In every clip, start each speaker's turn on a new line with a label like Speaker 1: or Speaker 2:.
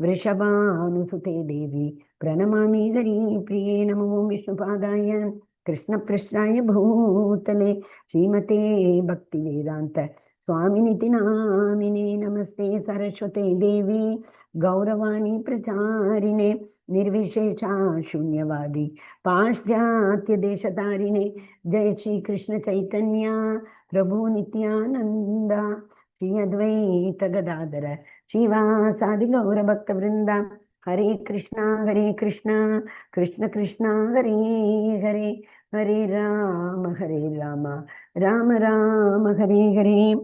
Speaker 1: Vrishabhanusute Devi Pranamami Hari Priye Namo Vishnupadaya Krishna Prishnaya Bhutale Srimate Bhakti Vedanta Swaminiti Namine Namaste Saraswate Devi Gauravani Pracharine Nirvishesha Shunyavadi Paschatya Deshatarine Jai Shri Krishna Chaitanya Prabhu Nityananda Shri Advaita Gadadara Shiva Sadi Gaura Bhakta Vrinda Hare Krishna Krishna Krishna Hare Hare Hare Rama Rama Rama Hare Hare.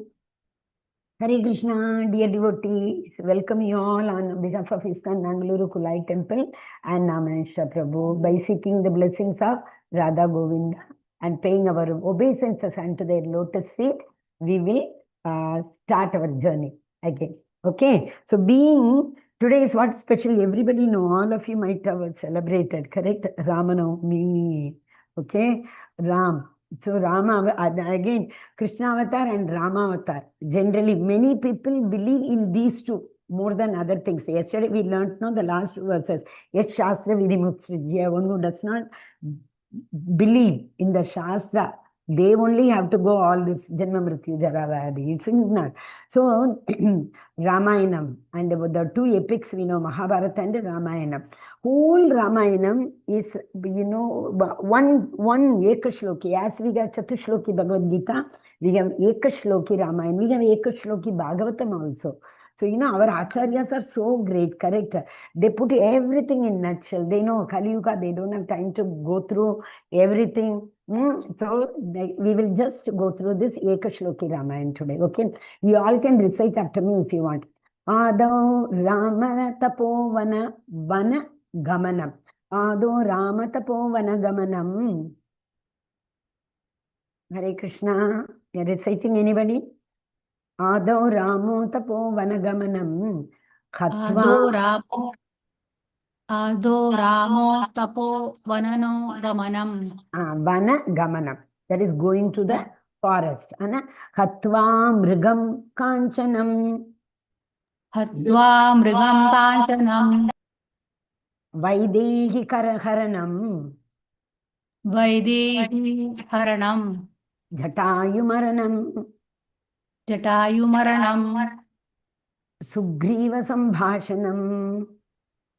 Speaker 1: Hare Krishna, dear devotees, welcome you all on behalf of ISKCON Mangalore Kulai Temple and Nishtha Prabhu by seeking the blessings of Radha Govinda and paying our obeisances unto their lotus feet. We will start our journey again. Okay, so being today is what special, everybody know, all of you might have celebrated, correct? Ramanavami. Okay, Ram. So Rama, again, Krishna avatar and Rama avatar. Generally, many people believe in these two more than other things. Yesterday we learned now the last two verses. Yet Shastra Vidimukshridya, one who does not believe in the Shastra, they only have to go all this Janma Mrityu Jara Vyadhi. It's not. So Ramayanam and the two epics we know, Mahabharata and Ramayanam. Whole Ramayanam is, one Ekashloki. As we have Chatushloki Bhagavad Gita, we have Ekashloki Ramayana, we have Ekashloki Bhagavatam also. So, our acharyas are so great, correct? They put everything in nutshell. They know Kali Yuga, they don't have time to go through everything. So, we will just go through this Ekashloki Ramayana today, okay? You all can recite after me if you want. Ado Rama Tapovana Vana Gamanam. Ado Rama Tapovana Gamanam. Hare Krishna. You're reciting anybody? Ado Ramo Tapo Vanagamanam Khatva
Speaker 2: Ado Ramo Tapo Vanano Gamanam.
Speaker 1: Vanagamanam. That is going to the forest. Khatva Mrigam Kanchanam.
Speaker 2: Khatva Mrigam Kanchanam.
Speaker 1: Vaidehi Haranam.
Speaker 2: Vaidehi Haranam.
Speaker 1: Jatayumaranam.
Speaker 2: Jatayumaranam.
Speaker 1: Sugriva Sambhashanam.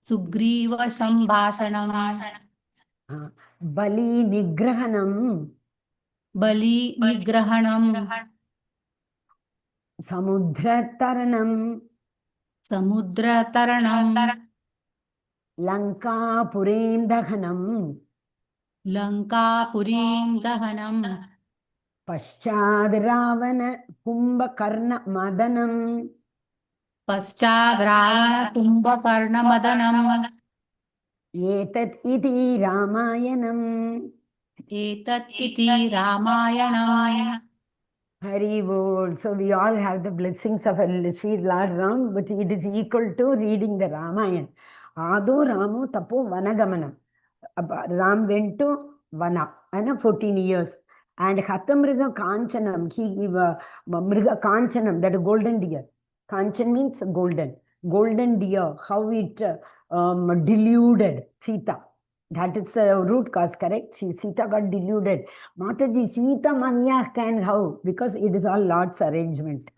Speaker 2: Sugriva Sambhashanam.
Speaker 1: Bali Nigrahanam.
Speaker 2: Bali Nigrahanam.
Speaker 1: Samudra Taranam.
Speaker 2: Samudra Taranam.
Speaker 1: Lanka Purim Dahanam.
Speaker 2: Lanka Purim Dahanam.
Speaker 1: Paschad Ravana Kumbhakarna Madanam.
Speaker 2: Paschad Ravana Kumbhakarna Madanam.
Speaker 1: Etat iti Ramayanam.
Speaker 2: Etat iti Ramayanam.
Speaker 1: Hari Bol. So we all have the blessings of Sri Lord Ram, but it is equal to reading the Ramayana. Ado Ramo Tapo Vanagamanam. Ram went to Vana, 14 years. And Hatamriga Kanchanam, he Mriga Kanchanam, that is golden deer. Kanchan means golden. Golden deer, how it deluded Sita. That is the root cause, correct? Sita got deluded. Mataji, Sita Manya can how? Because it is all Lord's arrangement.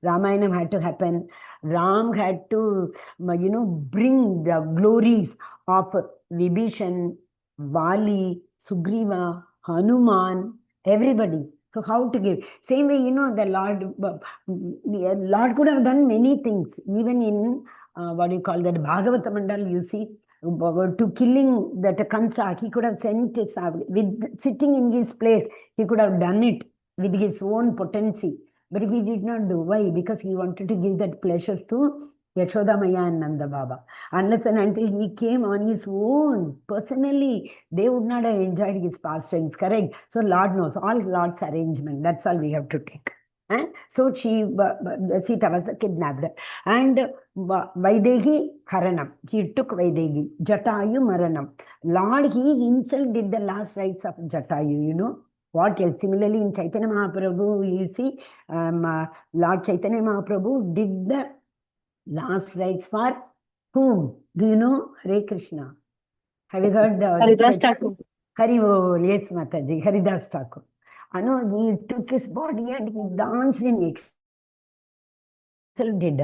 Speaker 1: Ramayanam had to happen. Ram had to, bring the glories of Vibhishan, Vali, Sugriva, Hanuman, everybody. So how to give? Same way, the Lord could have done many things. Even in, that Bhagavata Mandal, you see, to killing that Kansa, he could have sent it, with sitting in his place, he could have done it with his own potency. But he did not do. Why? Because he wanted to give that pleasure to Yashoda Maya and Nanda Baba. Unless and until he came on his own, personally, they would not have enjoyed his pastimes, correct? So Lord knows, all Lord's arrangement. That's all we have to take. So Sita was kidnapped. And Vaidehi Haranam. He took Vaidehi. Jatayu Maranam. Lord, he himself did the last rites of Jatayu, What else? Similarly, in Chaitanya Mahaprabhu, you see, Lord Chaitanya Mahaprabhu did the last rites for Whom? Do you know? Hare Krishna. Have you heard the
Speaker 3: Haridas Thakur.
Speaker 1: Haribol? Yes, Mataji. Haridas Thakur. I know he took his body and he danced in did.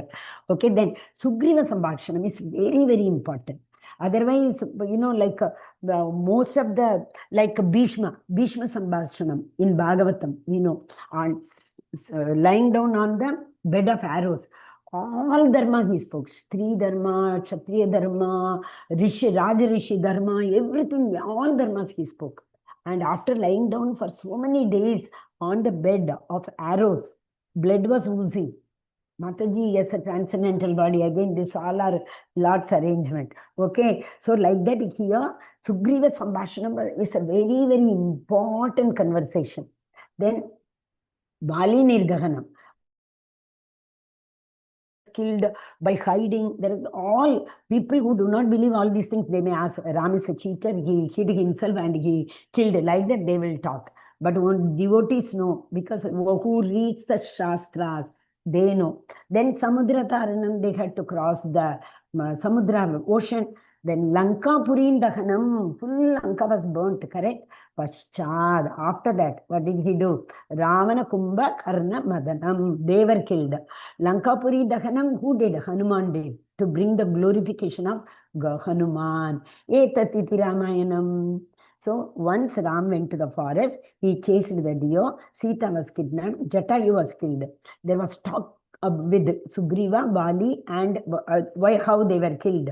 Speaker 1: Okay, then Sugriva Sambhakshanam is very, very important. Otherwise, like most of the, like Bhishma Sambhakshanam in Bhagavatam, and lying down on the bed of arrows. All dharma he spoke. Stri dharma, Kshatriya dharma, Raja Rishi dharma, everything, all dharmas he spoke. And after lying down for so many days on the bed of arrows, blood was oozing. Mataji, yes, a transcendental body. Again, this all are Lord's arrangement. Okay, so like that here, Sugriva Sambhashanam is a very, very important conversation. Then, Bali Nirgahanam, killed by hiding. There is all people who do not believe all these things. They may ask, Ram is a cheater, he hid himself and he killed. Like that, they will talk. But when devotees know, because who reads the Shastras, they know. Then Samudra Taranam, they had to cross the Samudra ocean. Then Lanka Purin Dahanam, full Lanka was burnt, correct? Paschad. After that, what did he do? Ravana Kumbha Karna Madanam. They were killed. Lanka Puri Dahanam, who did? Hanuman did. To bring the glorification of Hanuman. Etatiti Ramayanam. So once Ram went to the forest, he chased the deer, Sita was kidnapped, Jatayu was killed. There was talk with Sugriva, Bali, and how they were killed.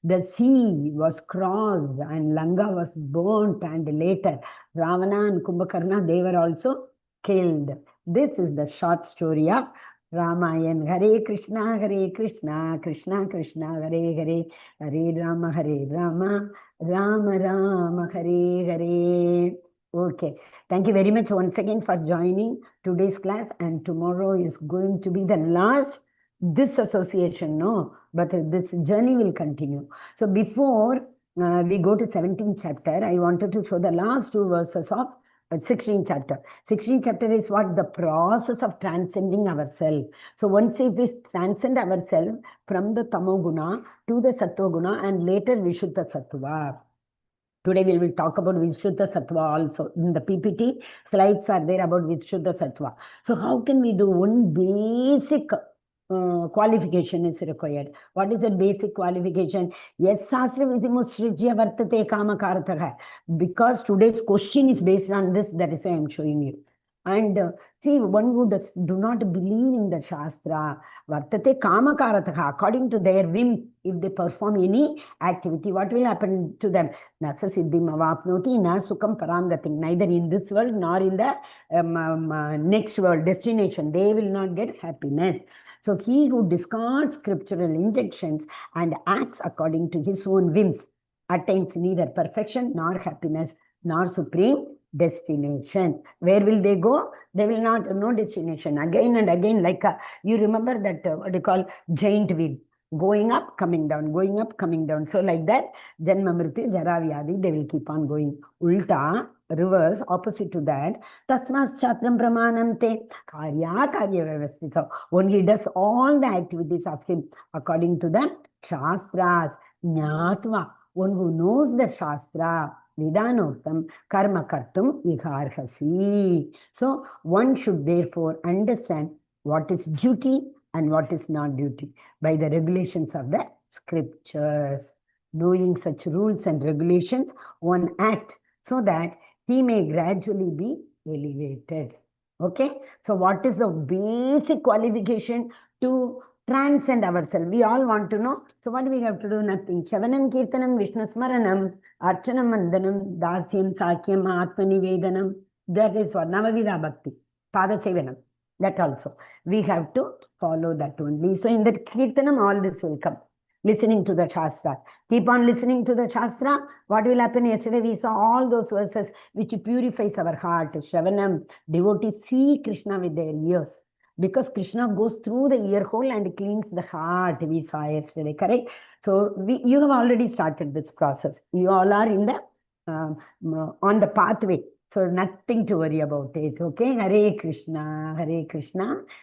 Speaker 1: The sea was crossed and Lanka was burnt, and later Ravana and Kumbhakarna, they were also killed. This is the short story of Ramayan. Hare Krishna, Krishna Krishna, Hare Hare, Hare Rama, Rama Rama, Hare Hare. Okay. Thank you very much once again for joining today's class. And tomorrow is going to be the last this association, no? But this journey will continue. So before we go to 17th chapter, I wanted to show the last two verses of 16th chapter. 16th chapter is what? The process of transcending ourselves. So once if we transcend ourselves from the Tamoguna to the Sattva and later Vishuddha Sattva. Today we will talk about Vishuddha Sattva also. In the PPT, slides are there about Vishuddha Sattva. So how can we do? One basic qualification is required. What is the basic qualification? Yes, Sastra Vidhimusrijya Vartate Kamakartha. Because today's question is based on this, that is why I am showing you. And see, one who do not believe in the Shastra, Vartate Kamakaratha, according to their whims, if they perform any activity, what will happen to them? Nasa Siddhim Avapnoti, na Sukam Parangating. Neither in this world nor in the next world, destination. They will not get happiness. So he who discards scriptural injunctions and acts according to his own whims attains neither perfection nor happiness nor supreme destination. Where will they go? They will not, no destination. Again and again, like you remember that what you call giant wheel, going up, coming down, going up, coming down. So like that, Janma Mrityu, Jara Vyadi, they will keep on going. Ulta, reverse, opposite to that, Tasmas Chatram Pramanam Te Karya Karya Vyavastita. When he does all the activities of him according to the Shastras, Jnatva, one who knows the Shastra, Vidanotam, Karma Kartum Iharhasi. So one should therefore understand what is duty and what is not duty by the regulations of the scriptures. Knowing such rules and regulations, one act so that he may gradually be elevated. Okay? So what is the basic qualification to transcend ourselves? We all want to know. So what do we have to do? Nothing. Shavanam, Kirtanam, Vishnu Smaranam, Archanam, Mandanam, Dasyam, Sakyam, Atmanivedanam. That is what Navavida Bhakti. Pada Sevanam. That also. We have to follow that only. So in that Kirtanam, all this will come. Listening to the Shastra. Keep on listening to the Shastra. What will happen? Yesterday we saw all those verses which purifies our heart. Shravanam, devotees see Krishna with their ears. Because Krishna goes through the ear hole and cleans the heart. We saw yesterday, correct? So you have already started this process. You all are in the on the pathway. So nothing to worry about it, okay? Hare Krishna,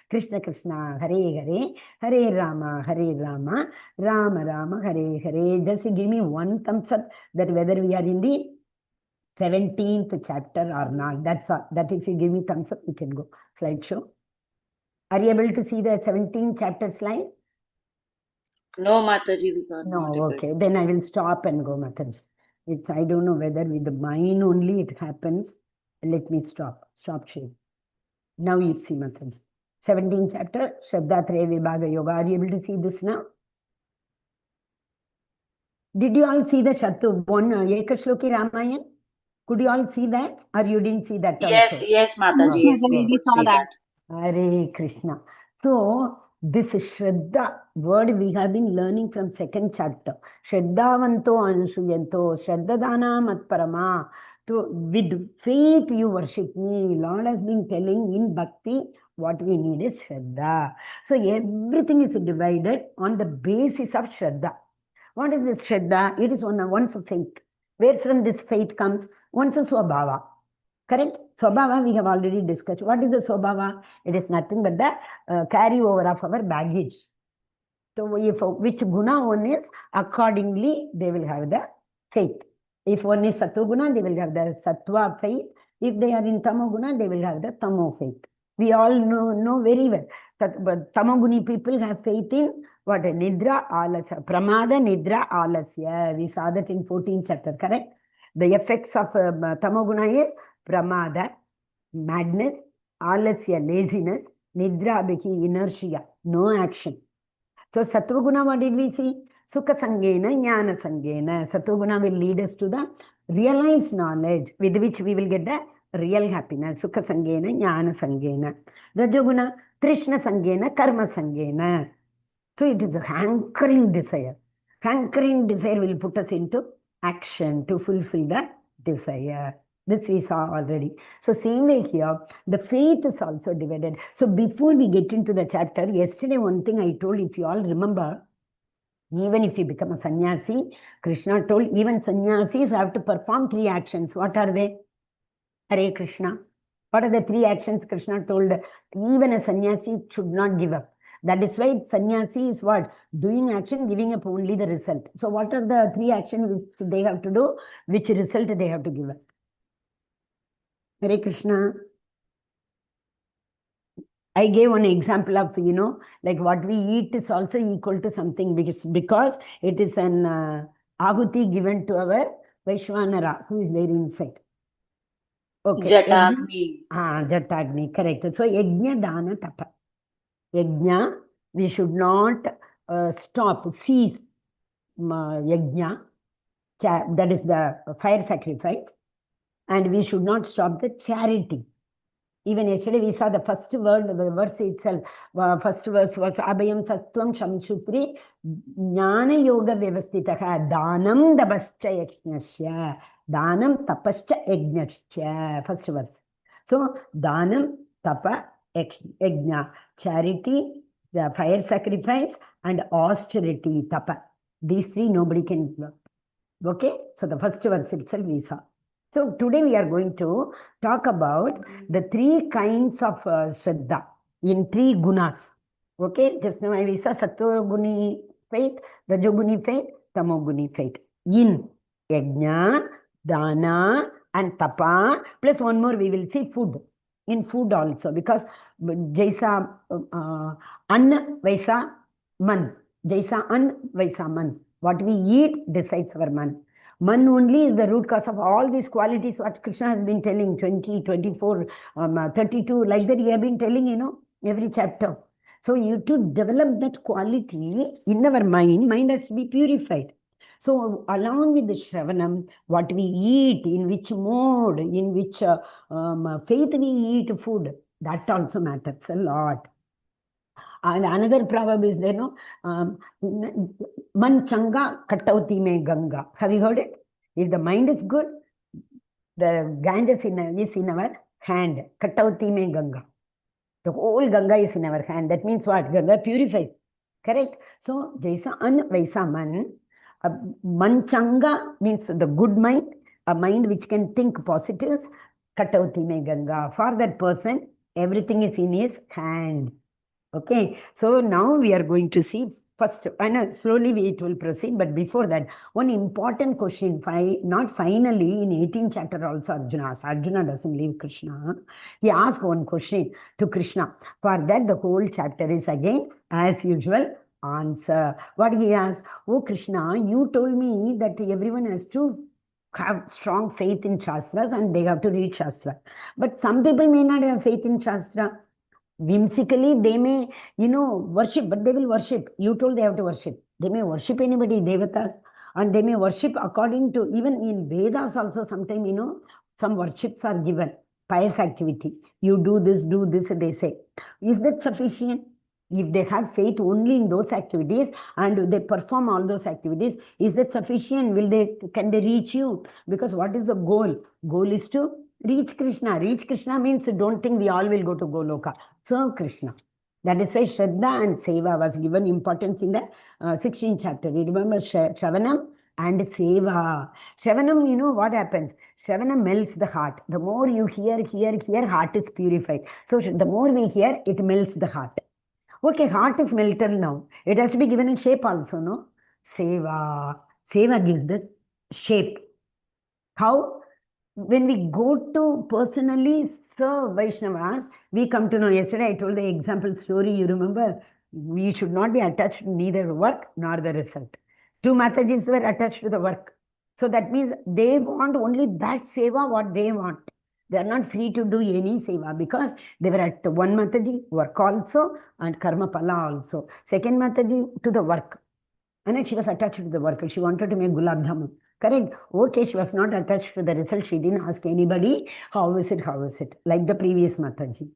Speaker 1: Krishna Krishna, Hare Rama, Rama Rama, Hare Hare. Just give me one thumbs up that whether we are in the 17th chapter or not. That's all. That if you give me thumbs up, we can go. Slideshow. Are you able to see the 17th chapter slide?
Speaker 3: No, Mataji, we are not
Speaker 1: No,
Speaker 3: able.
Speaker 1: okay. Then I will stop and go, Mataji. I don't know whether with the mind only it happens. Let me stop. Stop sharing. Now you see, Mataji. 17th chapter, Shraddha Traya Vibhaga Yoga. Are you able to see this now? Did you all see the Shatu one Ekashloki Ramayana? Could you all see that? Or you didn't see that also?
Speaker 3: Yes, Mataji, yes, we could see that.
Speaker 1: Hare Krishna. So, this Shraddha word we have been learning from 2nd chapter. Shraddhavanto ansuyanto, Shraddhadana matparama. So, with faith you worship me. Lord has been telling in bhakti, what we need is Shraddha. So, everything is divided on the basis of Shraddha. What is this Shraddha? It is one's faith. Where from this faith comes? One's Swabhava. Correct? Swabhava we have already discussed. What is the Swabhava? It is nothing but the carryover of our baggage. So if which guna one is, accordingly they will have the faith. If one is Sattva guna, they will have the Sattva faith. If they are in Tamo guna, they will have the Tamo faith. We all know very well. But Tamoguni people have faith in what? Nidra alasya. Pramada nidra alasya. We saw that in 14th chapter, correct? The effects of Tamoguna is Pramada, madness, alasya, laziness, nidra, inertia, no action. So Sattva-guna, what did we see? Sukha Sangena, Jnana Sangena. Sattva-guna will lead us to the realized knowledge with which we will get the real happiness. Sukha Sangena, Jnana Sangena. Rajoguna, Trishna Sangena, Karma Sangena. So it is a hankering desire. Hankering desire will put us into action to fulfill the desire. This we saw already. So same way here, the faith is also divided. So before we get into the chapter, yesterday one thing I told, if you all remember, even if you become a sannyasi, Krishna told even sannyasis have to perform 3 actions. What are they? Hare Krishna. What are the 3 actions Krishna told? Even a sannyasi should not give up. That is why sannyasi is what? Doing action, giving up only the result. So what are the 3 actions which they have to do? Which result they have to give up? Hare Krishna. I gave one example of, like what we eat is also equal to something because it is an ahuti given to our Vaishwanara who is there inside. Okay.
Speaker 3: Jatagni.
Speaker 1: Jatagni, correct. So yajna, dana, tapa. Yajna, we should not cease yajna, that is the fire sacrifice, and we should not stop the charity. Even yesterday we saw the first word, the verse itself. First verse was Abhayam Sattvam Shamshutri Jnana Yoga Vyavastitaha Danam Dabascha Yajnasya. Danam Tapascha Yajnasya. First verse. So Danam Tapa Yajna. Charity, the fire sacrifice, and austerity, Tapa. These 3 nobody can do. Okay? So the first verse itself we saw. So today we are going to talk about the 3 kinds of Shraddha in 3 gunas. Okay, just now we saw Sattva-guni faith, Rajoguni faith, Tamoguni faith. In Yajna, Dana and Tapa, plus one more we will see food. In food also, because Jaisa An Vaisa Man. Jaisa An Vaisa Man. What we eat decides our man. Man only is the root cause of all these qualities what Krishna has been telling, 20, 24, 32, like that he has been telling, every chapter. So you to develop that quality in our mind has to be purified. So along with the Shravanam, what we eat, in which mode, in which faith we eat food, that also matters a lot. And another proverb is there, Man changa kattauti me ganga. Have you heard it? If the mind is good, the Ganges is in our hand. Kattauti me ganga. The whole Ganga is in our hand. That means what? Ganga purifies. Correct? So, Jaisa An Vaisa Man. Man changa means the good mind, a mind which can think positives. Katauti me Ganga. For that person, everything is in his hand. Okay, so now we are going to see first, and slowly it will proceed, but before that, one important question, not finally, in 18th chapter also Arjuna asked. Arjuna doesn't leave Krishna. He asked one question to Krishna. For that, the whole chapter is again, as usual, answer. What he asked, oh Krishna, you told me that everyone has to have strong faith in Shastras and they have to read Shastra. But some people may not have faith in Shastra. Whimsically, they may, worship, but they will worship. You told they have to worship. They may worship anybody, devatas, and they may worship according to, even in Vedas also, sometimes, some worships are given, pious activity. You do this, they say. Is that sufficient? If they have faith only in those activities and they perform all those activities, is that sufficient? Can they reach you? Because what is the goal? Goal is to reach Krishna. Reach Krishna means don't think we all will go to Goloka. Serve Krishna. That is why Shraddha and Seva was given importance in the 16th chapter. You remember Shravanam and Seva. Shravanam, what happens? Shravanam melts the heart. The more you hear, heart is purified. So the more we hear, it melts the heart. Okay, heart is melted now. It has to be given in shape also, no? Seva. Seva gives this shape. How? When we go to personally serve Vaishnavas, we come to know. Yesterday I told the example story, you remember? We should not be attached to neither work nor the result. Two Matajis were attached to the work. So that means they want only that seva what they want. They are not free to do any seva because they were at one Mataji, work also, and karma pala also. Second Mataji, to the work. And then she was attached to the work. She wanted to make gulab jamun. Correct? Okay, she was not attached to the result. She didn't ask anybody, how is it, like the previous Mataji.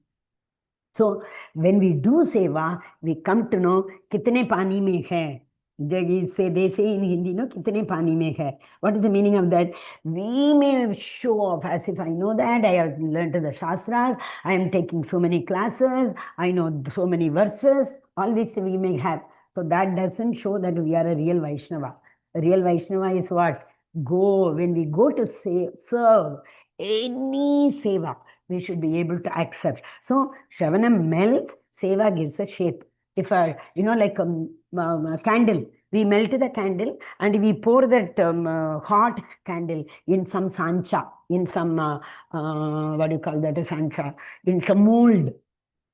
Speaker 1: So, when we do seva, we come to know, kitne pani mein hai. They say in Hindi, no, kitne pani mein hai. What is the meaning of that? We may show off as if I know that, I have learned the Shastras, I am taking so many classes, I know so many verses, all this we may have. So that doesn't show that we are a real Vaishnava. A real Vaishnava is what? When we go to serve any seva, we should be able to accept. So, Shravanam melts, seva gives a shape. If like a candle, we melt the candle and we pour that hot candle in some sancha, in some, what do you call that, sancha, in some mold.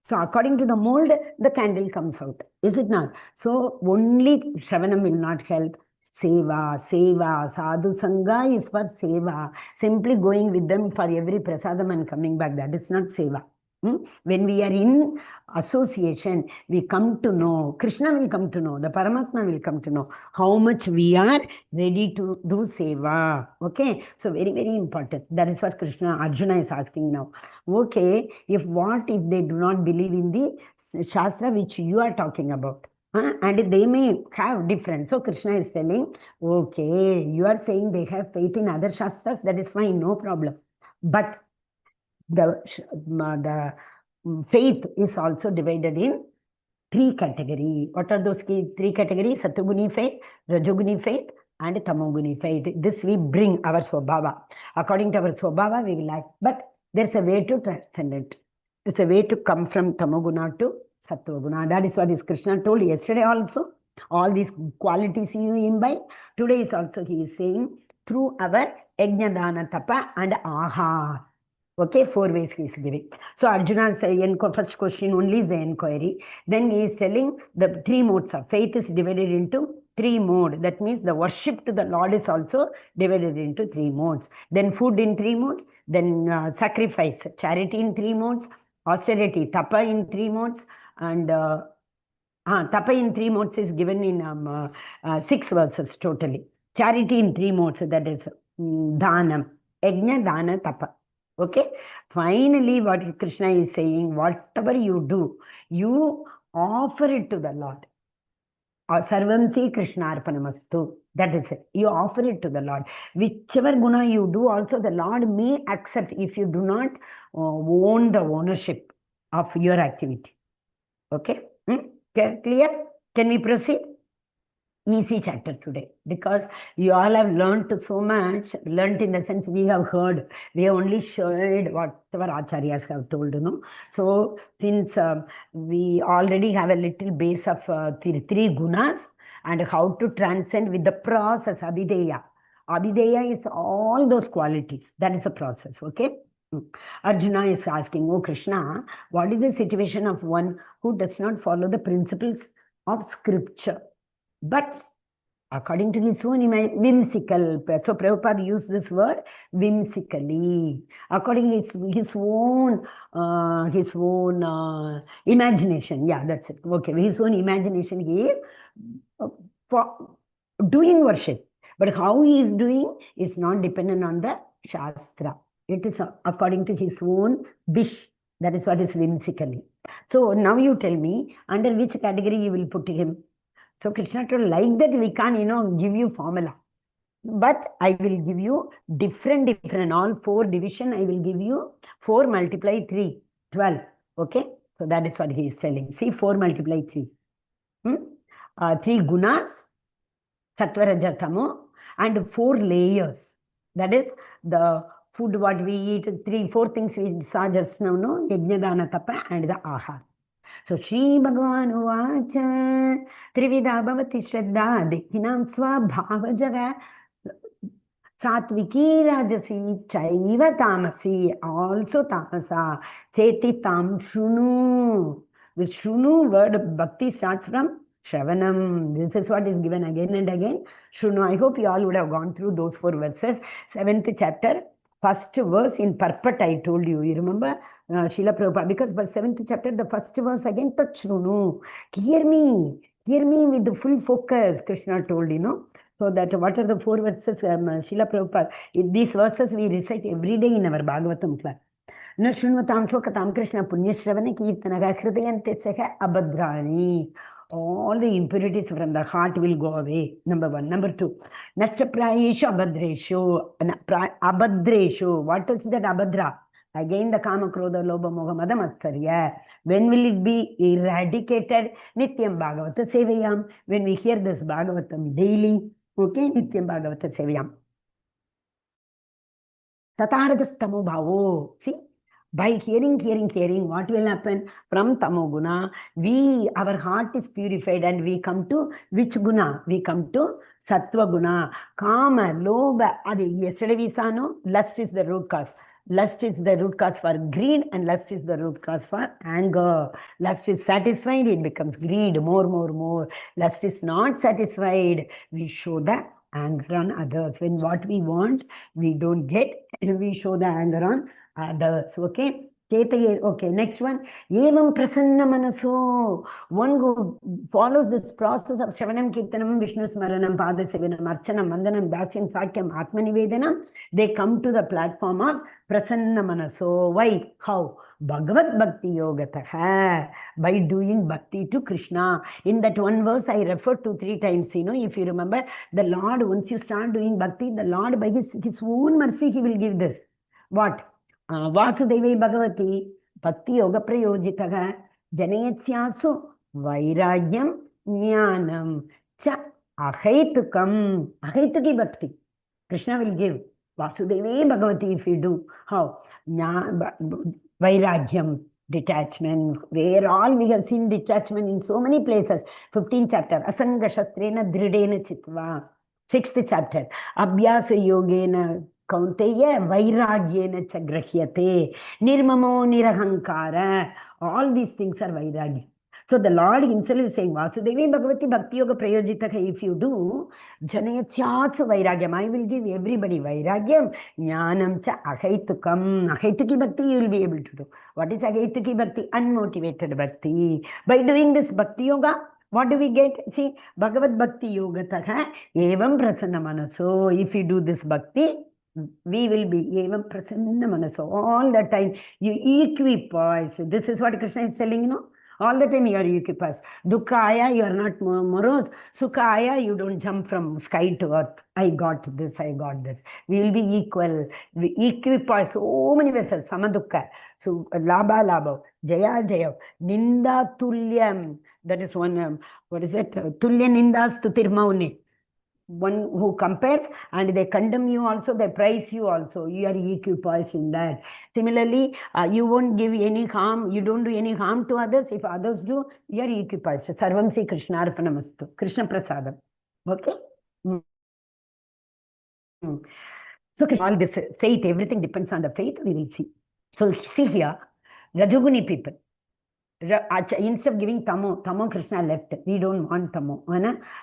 Speaker 1: So according to the mold, the candle comes out. Is it not? So only Shravanam will not help. Seva, sadhu sangha is for seva. Simply going with them for every prasadam and coming back, that is not seva. When we are in association, we come to know, Krishna will come to know, the Paramatma will come to know how much we are ready to do seva. Okay, so very, very important. That is what Arjuna is asking now. Okay, if they do not believe in the Shastra which you are talking about? And they may have different. So Krishna is telling, okay, you are saying they have faith in other Shastras, that is fine, no problem. But the faith is also divided in 3 categories. What are those 3 categories? Satoguni faith, Rajoguni faith, and Tamoguni faith. This we bring our Swabhava. According to our Swabhava, we will act. But there's a way to transcend it. There's a way to come from Tamoguna to Sattva-guna. That is what is Krishna told yesterday also. All these qualities you imbibe. Today is also he is saying through our Yajna, Dana, Tapa and Aha. Okay, 4 ways he is giving. So Arjuna's first question only is the inquiry. Then he is telling the 3 modes of faith is divided into 3 modes. That means the worship to the Lord is also divided into 3 modes. Then food in 3 modes. Then sacrifice, charity in 3 modes. Austerity, tapa in 3 modes. And tapa in 3 modes is given in 6 verses totally. Charity in 3 modes, that is dhanam, yajna, dana, tapa. Okay, finally what Krishna is saying, whatever you do, you offer it to the Lord. Sarvamsi Krishna Arpanamastu. That is it. You offer it to the Lord. Whichever guna you do, also the Lord may accept if you do not own the ownership of your activity. Okay? Clear? Can we proceed? easy chapter today, because you all have learnt so much. Learnt in the sense we have heard. We have only shared whatever acharyas have told, So since we already have a little base of three gunas and how to transcend with the process, abhideya. Abhideya is all those qualities. That is a process, okay? Arjuna is asking, oh Krishna, what is the situation of one who does not follow the principles of scripture, but according to his own whimsical? So Prabhupada used this word whimsically, according to his own imagination. Yeah, that's it. Okay, his own imagination here for doing worship. But how he is doing is not dependent on the Shastra. It is according to his own wish. That is what is whimsically. So now you tell me, under which category you will put him? So Krishna told, like that we can't, give you formula. But I will give you different, all 4 division. I will give you 4 multiply 3, 12. Okay? So that is what he is telling. See, 4 multiply 3. 3 gunas, sattva, raja, tamo, and 4 layers. That is the food what we eat, 3-4 things we saw just now, no? Yajna, dana, tapa, and the ahar. So Shri Bhagavan Uvacha Trivida Bhavati Shraddha Dehinam Swabhava Jaga Satviki Rajasi Chaiva Tamasi, also Tamasa Cheti Tam Shunu. The Shunu word Bhakti starts from Shravanam. This is what is given again and again. Shunu. I hope you all would have gone through those 4 verses. 7th chapter, first verse in purport I told you. You remember? Srila Prabhupada, because by 7th chapter, the first verse again, Tachrunu. Hear me with the full focus, Krishna told, So that what are the 4 verses, Srila Prabhupada? These verses we recite every day in our Bhagavatam class. No Shunvatam Sokatam Krishna Punyashravane Kirtanaga Hridayante Seha Abhadrani. All the impurities from the heart will go away. Number 1. Number 2. Nashtaprayeshu Abhadreshu. Abhadreshu. What is that Abhadra? Again the Kama, Krodha, Lobha, Moha, Mada, Matsarya. When will it be eradicated? Nityam Bhagavata Sevayam. When we hear this Bhagavatam daily. Okay, Nityam Bhagavata Sevayam. Tatarajas Tamo Bhavo. See? By hearing, what will happen? From Tamo Guna, our heart is purified and we come to which Guna? We come to Sattva Guna. Kama, Lobha. Yesterday we saw, no? Lust is the root cause. Lust is the root cause for greed and lust is the root cause for anger. Lust is satisfied, it becomes greed, more. Lust is not satisfied, we show the anger on others. When what we want, we don't get, we show the anger on others. Okay? Okay, next one. Evam prasanna manaso. One who follows this process of Shravanam, Kirtanam, Vishnu Smaranam, Pada Sevanam, Archanam, Vandanam, Dasyam, Sakyam, Atmanivedanam, they come to the platform of prasanna manaso. Why? How? Bhagavad Bhakti Yogataha. By doing bhakti to Krishna. In that one verse I referred to 3 times, if you remember, the Lord, once you start doing bhakti, the Lord by his own mercy, he will give this. What? Vasudevi Bhagavati Bhakti Yoga Prayojitaha Janayatyasu Vairagyam Jnanam Cha Ahaitukam. Ahaituki Bhakti Krishna will give. Vasudevi Bhagavati, if you do. How? Vairagyam, detachment, where all we have seen detachment in so many places. 15th chapter, Asanga Shastrena Dridena Chitva. 6th chapter, Abhyasa Yogena Kaunteya Vairagyena Chagrahyate, Nirmamo Nirahankara. All these things are Vairagya. So the Lord himself is saying, Vasudevi Bhagavati Bhakti Yoga Prayojitaka, if you do, Janayatyats Vairagyam, I will give everybody Vairagyam, Jnanam Cha Ahaitukam. Ahaituki Bhakti you will be able to do. What is Ahaituki Bhakti? Unmotivated Bhakti. By doing this Bhakti Yoga, what do we get? See, Bhagavad Bhakti Yoga Taha, Evam Prasanna Manaso. If you do this Bhakti, we will be Evam Prasanna Manaso. All the time, you equipoise. This is what Krishna is telling, All the time you are equipped. Dukkha aya, you are not morose. Sukha aya, you don't jump from sky to earth. I got this, I got this. We will be equal. We equip so many vessels. Samadukha. So labha labha. Jaya jaya. Ninda tulyam. That is one, what is it? Tulya nindas tutirmaune. One who compares and they condemn you also, they praise you also. You are equipoised in that. Similarly, you won't give any harm, you don't do any harm to others. If others do, you are equipoised. Sarvam Sri Krishna Arpanamastu. Krishna Prasadam. Okay? So all this faith, everything depends on the faith, we will see. So see here, Rajoguni people. Instead of giving Tamo Krishna left. We don't want Tamo.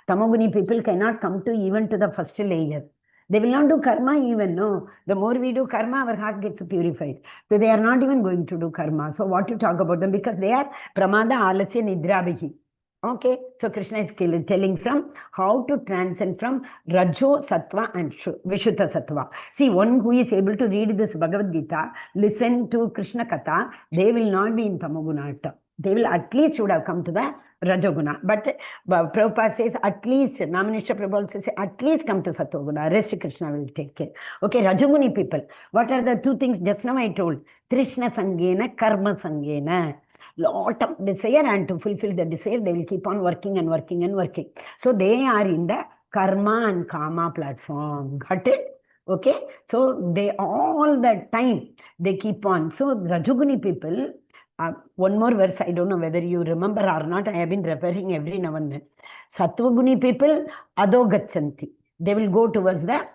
Speaker 1: Tamoguni people cannot come to even to the first layer. They will not do karma even, no. The more we do karma, our heart gets purified. So they are not even going to do karma. So what to talk about them? Because they are Pramada Alasya Nidrabhihi. Okay, so Krishna is telling from how to transcend from Rajo Sattva and Vishuddha Sattva. See, one who is able to read this Bhagavad Gita, listen to Krishna Katha, they will not be in Tamoguna. They will at least should have come to the Rajoguna. But Prabhupada says at least, Namanishta Prabhupada says at least come to Sattoguna. Rest Krishna will take care. Okay, Rajoguni people. What are the two things? Just now I told. Trishna Sangena, Karma Sangena. Lot of desire, and to fulfill the desire, they will keep on working and working and working. So they are in the Karma and Kama platform. Got it? Okay. So they all the time, they keep on. So Rajoguni people, one more verse, I don't know whether you remember or not, I have been referring every now and then. Sattvaguni people, Adho Gachanti. They will go towards the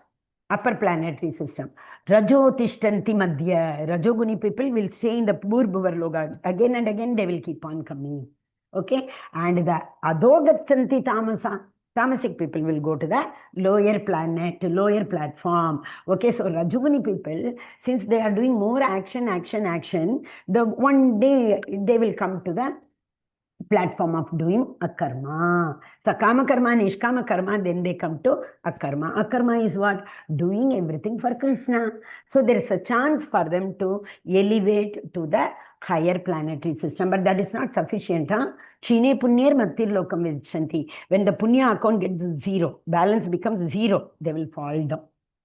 Speaker 1: upper planetary system. Rajo Tishtanti Madhya. Rajoguni people will stay in the Purbuvar Loga. Again and again they will keep on coming. Okay? And the Adho Gachanti Tamasa. Tamasic people will go to the lower planet, lower platform. Okay, so Rajoguni people, since they are doing more action, the one day they will come to the platform of doing akarma. So kama karma, nishkama karma, then they come to akarma. Akarma is what? Doing everything for Krishna. So there is a chance for them to elevate to the higher planetary system, but that is not sufficient. Chine punyar mattir lokam vichanti. When the punya account gets zero, balance becomes zero, they will fall down.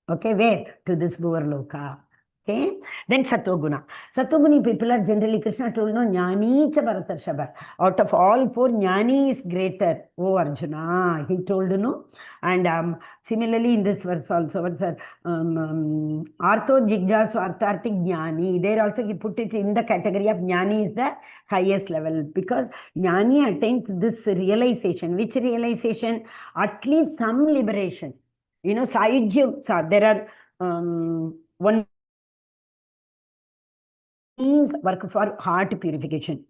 Speaker 1: Okay, where? To this Bhuvar Loka. Okay, then Sattoguna. Sattoguni people are generally, Krishna told, no, Jnani cha Bharatarshabha. Out of all four, Jnani is greater. Oh, Arjuna, he told, no. And similarly, in this verse also, what's that? Artho Jigjasu Arthartik Jnani. There also he put it in the category of Jnani is the highest level, because Jnani attains this realization. Which realization? At least some liberation. You know, Saijya, there are one is work for heart purification,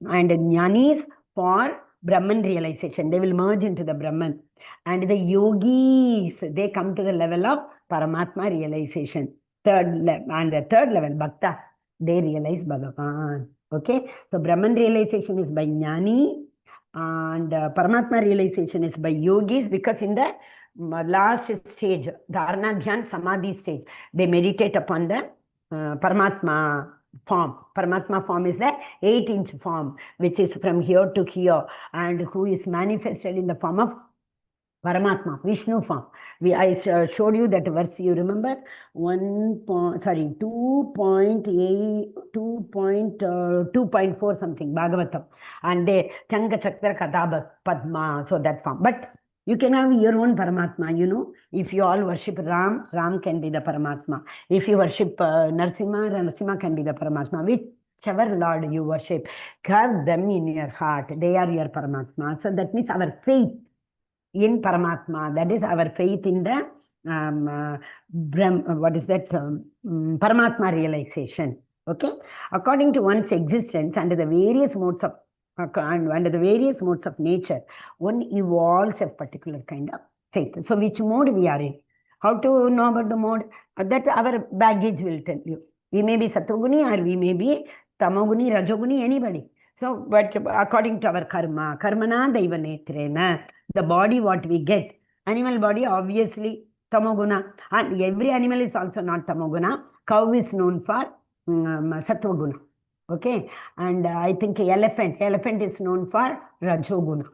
Speaker 1: and Jnanis for Brahman realization. They will merge into the Brahman. And the yogis, they come to the level of Paramatma realization. And the third level, Bhakta, they realize Bhagavan. Okay, so Brahman realization is by Jnani, and Paramatma realization is by yogis, because in the last stage, Dharana Dhyan Samadhi stage, they meditate upon the Paramatma form. Paramatma form is the 8-inch form, which is from here to here, and who is manifested in the form of Paramatma, Vishnu form. I showed you that verse, you remember? 2.4 something, Bhagavatam. And they Changa Chakra Kadaba Padma, so that form. But you can have your own Paramatma, you know. If you all worship Ram, Ram can be the Paramatma. If you worship Narsimha, Narsimha can be the Paramatma. Whichever Lord you worship, have them in your heart. They are your Paramatma. So that means our faith in Paramatma, that is our faith in the Paramatma realization. Okay, according to one's existence under the various modes of nature, one evolves a particular kind of faith. So which mode we are in? How to know about the mode? That our baggage will tell you. We may be Sattoguni or we may be Tamoguni, Rajoguni, anybody. So, but according to our karma, karmana daiva netrena, the body what we get, animal body obviously tamoguna, and every animal is also not tamoguna. Cow is known for Sattvaguna. Okay, and I think elephant is known for Rajoguna.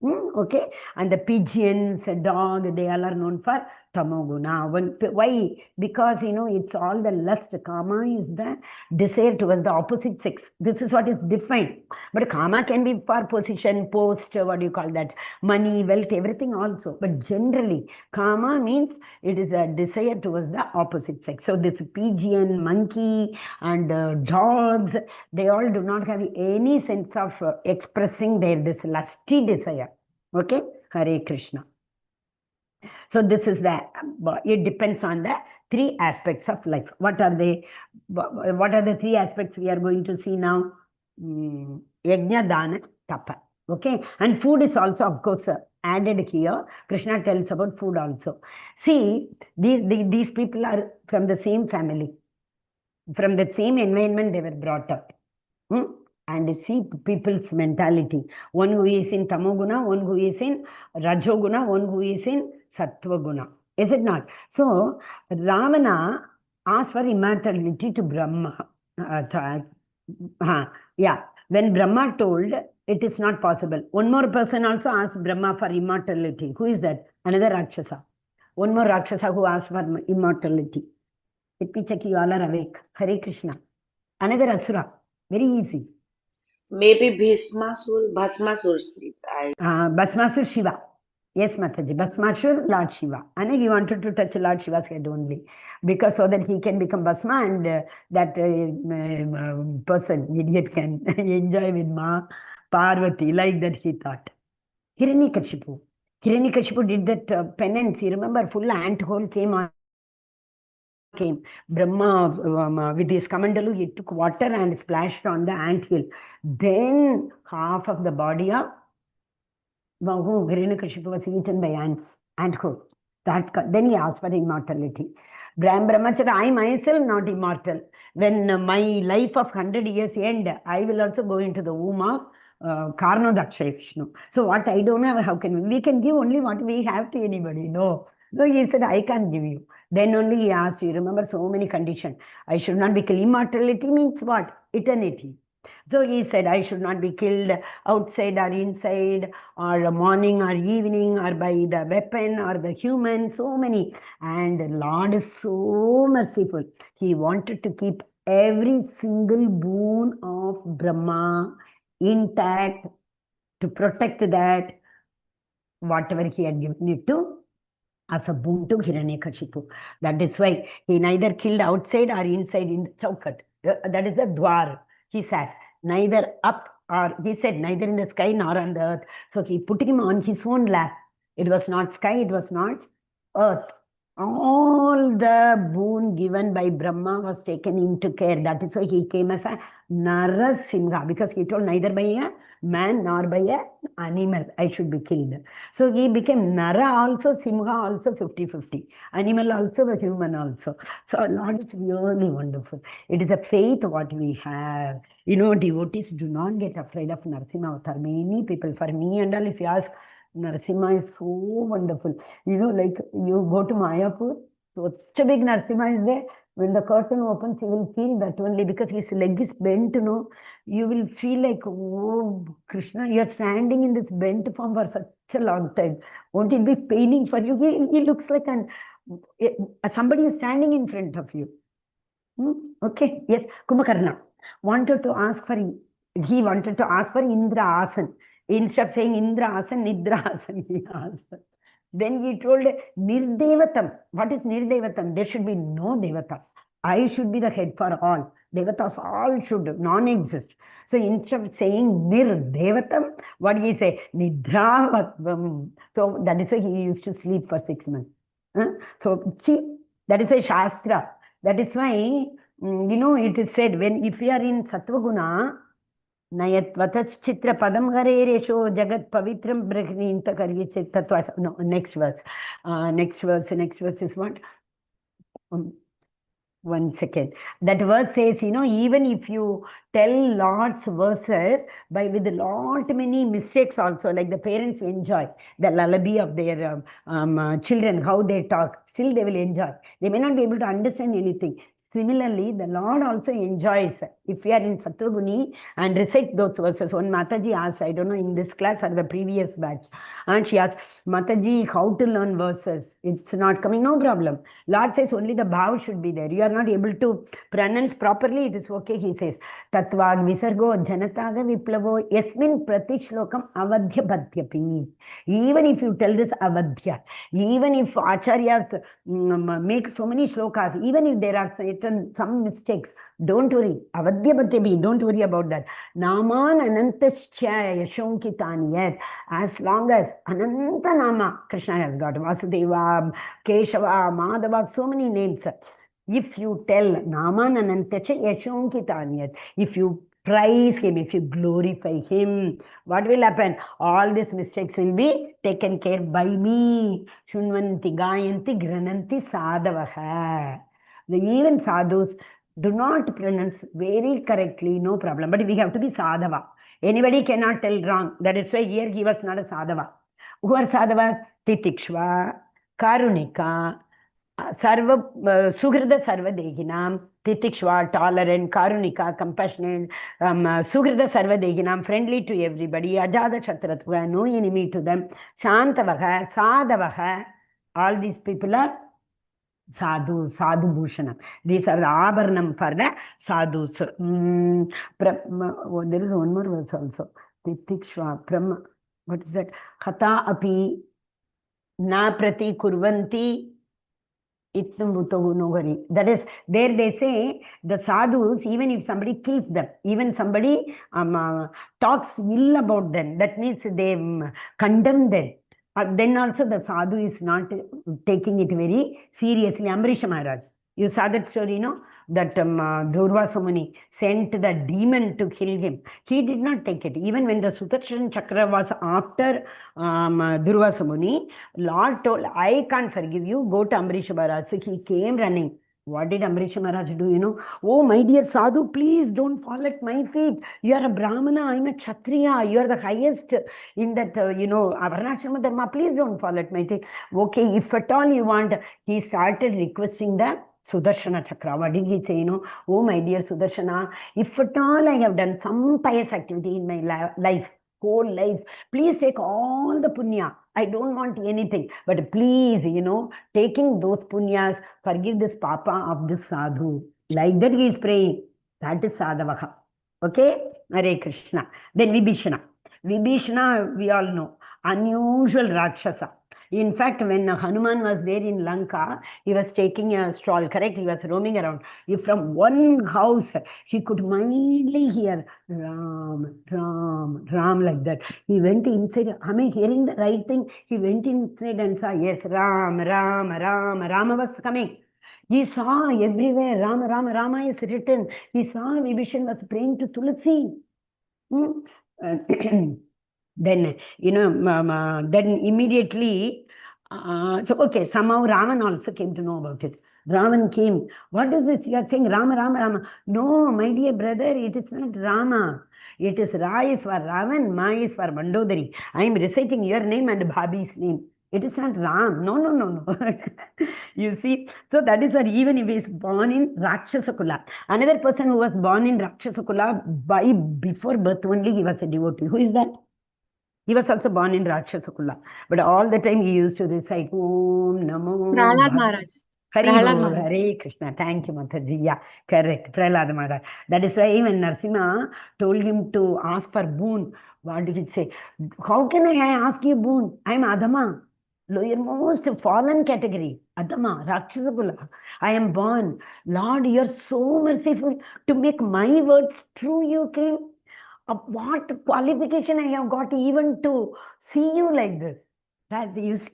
Speaker 1: Okay, and the pigeons, a dog, they all are known for Tamoguna. Why? Because it's all the lust. Kama is the desire towards the opposite sex. This is what is defined. But Kama can be for position, post, what do you call that? Money, wealth, everything also. But generally, Kama means it is a desire towards the opposite sex. So this pigeon, monkey, and dogs, they all do not have any sense of expressing this lusty desire. Okay, Hare Krishna. So this is it depends on the three aspects of life. What are they? What are the three aspects we are going to see now? Yajna, Dana, Tapa. Okay, and food is also, of course, added here. Krishna tells about food also. See, these people are from the same family, from the same environment they were brought up. And see people's mentality. One who is in Tamoguna, one who is in Rajoguna, one who is in Sattvaguna. Is it not? So, Ravana asked for immortality to Brahma. Yeah, when Brahma told it is not possible. One more person also asked Brahma for immortality. Who is that? Another Rakshasa. One more Rakshasa who asked for immortality. Let me check, you all are awake. Hare Krishna. Another Asura. Very easy.
Speaker 3: Maybe Bhasmasur.
Speaker 1: Bhasmasur Shiva. Yes, Mataji. Bhasmasur, Lord Shiva. And he wanted to touch Lord Shiva's head only. Because so that he can become Bhasma and that person, idiot, can enjoy with Ma Parvati. Like that he thought. Hiranyakashipu. Hiranyakashipu did that penance. You remember, full ant hole came. Brahma with his kamandalu, he took water and splashed on the ant hill. Then half of the body of Hiranyakashipu was eaten by ants. Ant hole. Then he asked for immortality. Brahmacharya, I myself not immortal. When my life of 100 years end, I will also go into the womb of Karnodaksha Vishnu. So what I don't have, how can we can give only what we have to anybody? No. So he said, I can't give you. Then only he asked, you remember so many conditions. I should not be killed. Immortality means what? Eternity. So he said, I should not be killed outside or inside, or morning or evening, or by the weapon or the human, so many. And Lord is so merciful. He wanted to keep every single boon of Brahma intact, to protect that, whatever he had given it to, as a boon to Hiranyakashipu. That is why he neither killed outside or inside in the chaukat. That is the dwar. He sat neither up or, he said, neither in the sky nor on the earth. So he put him on his own lap. It was not sky, it was not earth. All the boon given by Brahma was taken into care. That is why he came as a Narasimha, because he told, neither by a man nor by a animal I should be killed. So he became Nara also, Simha also, 50-50. Animal also, but human also. So Lord is really wonderful. It is a faith what we have. Devotees do not get afraid of Narasimha Avatar. Many people, for me and all, if you ask, Narasimha is so wonderful. Like you go to Mayapur, so such a big Narasimha is there. When the curtain opens, you will feel that only, because his leg is bent, you will feel like, oh, Krishna, you are standing in this bent form for such a long time. Won't it be paining for you? He looks like somebody is standing in front of you. Okay, yes, Kumbhakarna wanted to ask for Indra Asan. Instead of saying Indra Asan, Nidra Asan, he asked. Then he told Nirdevatam. What is Nirdevatam? There should be no Devatas. I should be the head for all. Devatas all should non-exist. So instead of saying Nirdevatam, what did he say? Nidravatam. So that is why he used to sleep for 6 months. So see, that is a Shastra. That is why, it is said, if we are in Sattvaguna, Nayatvatach Chitra Padam Gareresho Jagat Pavitram Brahninta Karye Tatwas. No, next verse. Next verse is what? 1 second. That verse says, even if you tell lots verses with lot many mistakes also, like the parents enjoy the lullaby of their children, how they talk, still they will enjoy. They may not be able to understand anything. Similarly, the Lord also enjoys. If we are in Satvaguni and recite those verses, one Mataji asked, I don't know, in this class or the previous batch, and she asked, Mataji, how to learn verses? It's not coming, no problem. Lord says only the bhav should be there. You are not able to pronounce properly, it is okay, he says. Tatvag visargo janataga viplavo yasmin pratishlokam avadhya badhyapi. Even if you tell this avadhya, even if acharyas make so many shlokas, even if there are some mistakes, don't worry. Avadhya badhyapi, don't worry about that. Naman anantascha yashonkitani. As long as Ananta Nama, Krishna has got Vasudeva, Keshava, Madhava, so many names. If you tell Naman Anantacha Yashonkitanyat, if you praise him, if you glorify him, what will happen? All these mistakes will be taken care by me. Shunvanti Gayanti Grananti Sadavaha. Even sadhus do not pronounce very correctly, no problem. But we have to be sadhava. Anybody cannot tell wrong. That is why here he was not a sadhava. Who are sadhavas? Titikshva, Karunika, Sugrida Sarva Dehinam, Titikshva, tolerant, Karunika, compassionate, Sugrida Sarva Dehinam, friendly to everybody, Ajada Kshatratva, no enemy to them, Shantavaha, Sadhavaha, all these people are Sadhu Bhushanam. These are the Abharanam for the sadhus. There is one more verse also. Titikshva, what is that? Hata api na prati kurvanti ittam bhutavunogari. That is, there they say, the sadhus, even if somebody kills them, even somebody talks ill about them, that means they condemn them. Then also the sadhu is not taking it very seriously. Ambarisha Maharaj, you saw that story, no? That Durvasa Muni sent the demon to kill him. He did not take it. Even when the Sudarshan Chakra was after Durvasa Muni, Lord told, I can't forgive you, go to Ambarisha Maharaj. So he came running. What did Ambarisha Maharaj do? You know, oh my dear sadhu, please don't fall at my feet. You are a Brahmana, I am a Kshatriya. You are the highest in that, Varnashrama Dharma. Please don't fall at my feet. Okay, if at all you want, he started requesting the Sudarshana Chakra. What did he say? You know, oh my dear Sudarshana, if at all I have done some pious activity in my life, whole life, please take all the punya. I don't want anything, but please, taking those punyas, forgive this papa of this sadhu. Like that he is praying. That is sadhavaha. Okay? Hare Krishna. Then Vibhishana. Vibhishana, we all know, unusual Rakshasa. In fact, when Hanuman was there in Lanka, he was taking a stroll, correct? He was roaming around. From one house, he could mildly hear Ram, Ram, Ram, like that. He went inside, hearing the right thing, he went inside and saw, yes, Ram, Ram, Ram, Rama was coming. He saw everywhere, Rama, Rama, Rama is written. He saw Vibhishan was praying to Tulasi. Then, then immediately, somehow Ravan also came to know about it. Ravan came. What is this? You are saying Rama, Rama, Rama. No, my dear brother, it is not Rama. It is Ra is for Ravan, Ma is for Mandodari. I am reciting your name and Bhabi's name. It is not Ram. No. You see, so that is that even if he is born in Rakshasa Kula. Another person who was born in Rakshasa Kula, before birth only he was a devotee. Who is that? He was also born in Rakshasa Kula. But all the time he used to recite Om Namo
Speaker 4: Prahlad Maharaj.
Speaker 1: Hare Krishna. Thank you, Mataji. Yeah, correct. Prahlad Maharaj. That is why even Narsimha told him to ask for boon. What did he say? How can I ask you boon? I am Adama, lowermost fallen category. Adama, Rakshasa Kula. I am born. Lord, you are so merciful to make my words true. You came. What qualification I have got even to see you like this? That is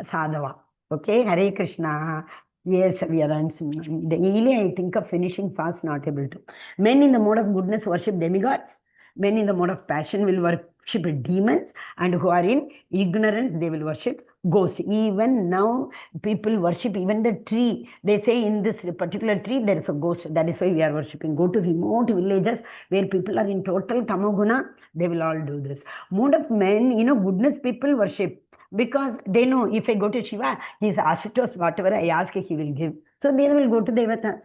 Speaker 1: sadhava. Okay, Hare Krishna. Yes, we are answering. Daily I think of finishing fast, not able to. Men in the mode of goodness worship demigods. Men in the mode of passion will worship demons. And who are in ignorance, they will worship ghosts. Even now, people worship even the tree. They say in this particular tree, there is a ghost. That is why we are worshipping. Go to remote villages where people are in total tamoguna. They will all do this. Mode of men, goodness people worship. Because they know if I go to Shiva, he is Ashutosh, whatever I ask, he will give. So they will go to Devatas.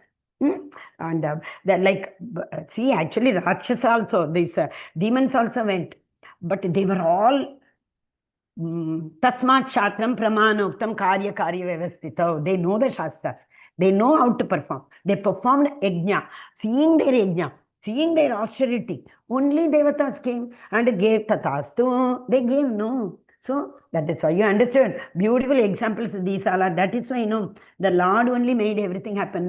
Speaker 1: And they're like, see, actually, Rakshasa also, these demons also went. But they were all Tasmat Shatram Pramanoktam Karya Karya Vyavastita. They know the Shastras. They know how to perform. They performed yajna, seeing their yajna, seeing their austerity. Only Devatas came and gave Tatastu. They gave no. So that is why you understood. Beautiful examples these all are. That is why, the Lord only made everything happen.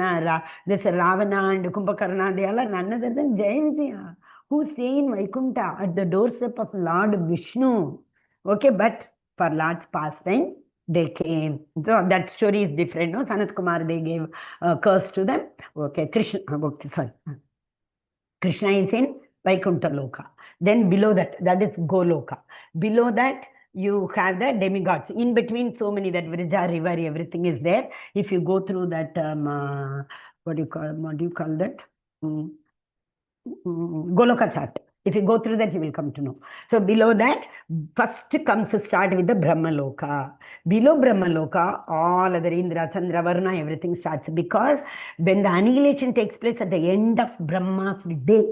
Speaker 1: This Ravana and Kumbhakarna, they all are none other than Jayavijaya, who stay in Vaikunta at the doorstep of Lord Vishnu. Okay, but for Lord's pastime, they came. So that story is different. No, Sanat Kumar, they gave a curse to them. Okay, Krishna is in Vaikuntha Loka. Then below that is Goloka. Below that, you have the demigods. In between, so many, that Vrija river, everything is there. If you go through that, what do you call that? Goloka chart. If you go through that, you will come to know. So below that, first comes to start with the Brahmaloka. Below Brahmaloka, all other Indra, Chandra, Varna, everything starts. Because when the annihilation takes place at the end of Brahma's day,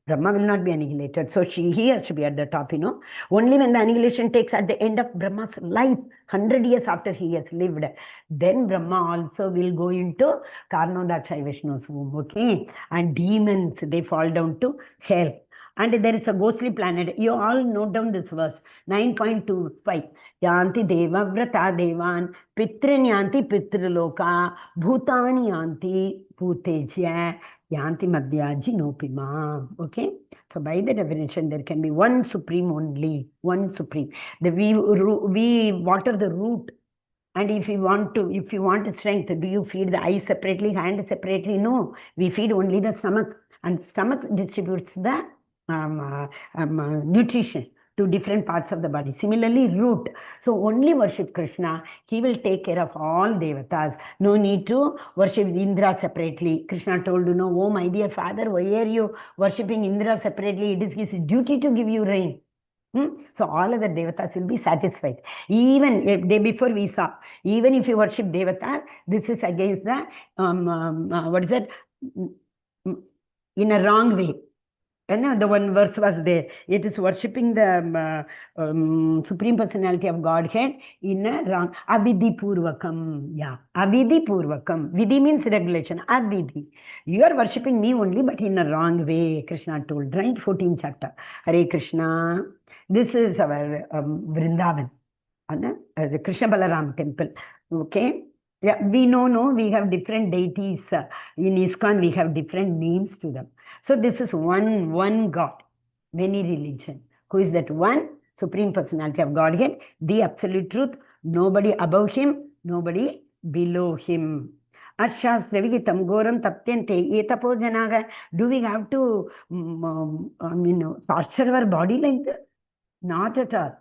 Speaker 1: Brahma will not be annihilated. So he has to be at the top, Only when the annihilation takes at the end of Brahma's life, 100 years after he has lived, then Brahma also will go into Karnodaksha Vishnu's womb, okay? And demons, they fall down to hell. And there is a ghostly planet. You all note down this verse, 9.25. Yanti deva vrata devan, pitrin yanti pitriloka, bhutani yanti bhutejya, yanti madhyaji nopima. Okay? So by the definition, there can be one supreme only, one supreme. We water the root. And if you want strength, do you feed the eye separately, hand separately? No. We feed only the stomach. And stomach distributes the nutrition to different parts of the body. Similarly, root. So only worship Krishna. He will take care of all devatas. No need to worship Indra separately. Krishna told, oh my dear father, why are you worshipping Indra separately? It is his duty to give you rain. So all other devatas will be satisfied. Even day before we saw, even if you worship devatas, this is against the, what is it? In a wrong way. And the one verse was there. It is worshipping the Supreme Personality of Godhead in a wrong. Avidhi Purvakam. Yeah. Avidhi Purvakam. Vidhi means regulation. Avidhi. You are worshipping me only, but in a wrong way, Krishna told, right? 14th chapter. Hare Krishna. This is our Vrindavan. The Krishna Balaram temple. Okay. Yeah, we know, we have different deities. In ISKCON, we have different names to them. So this is one God, many religion. Who is that one? Supreme Personality of Godhead, the absolute truth. Nobody above him, nobody below him. Ashas Devigitam Goram Tapyante Etapo Janaga. Do we have to torture our body like this? Not at all.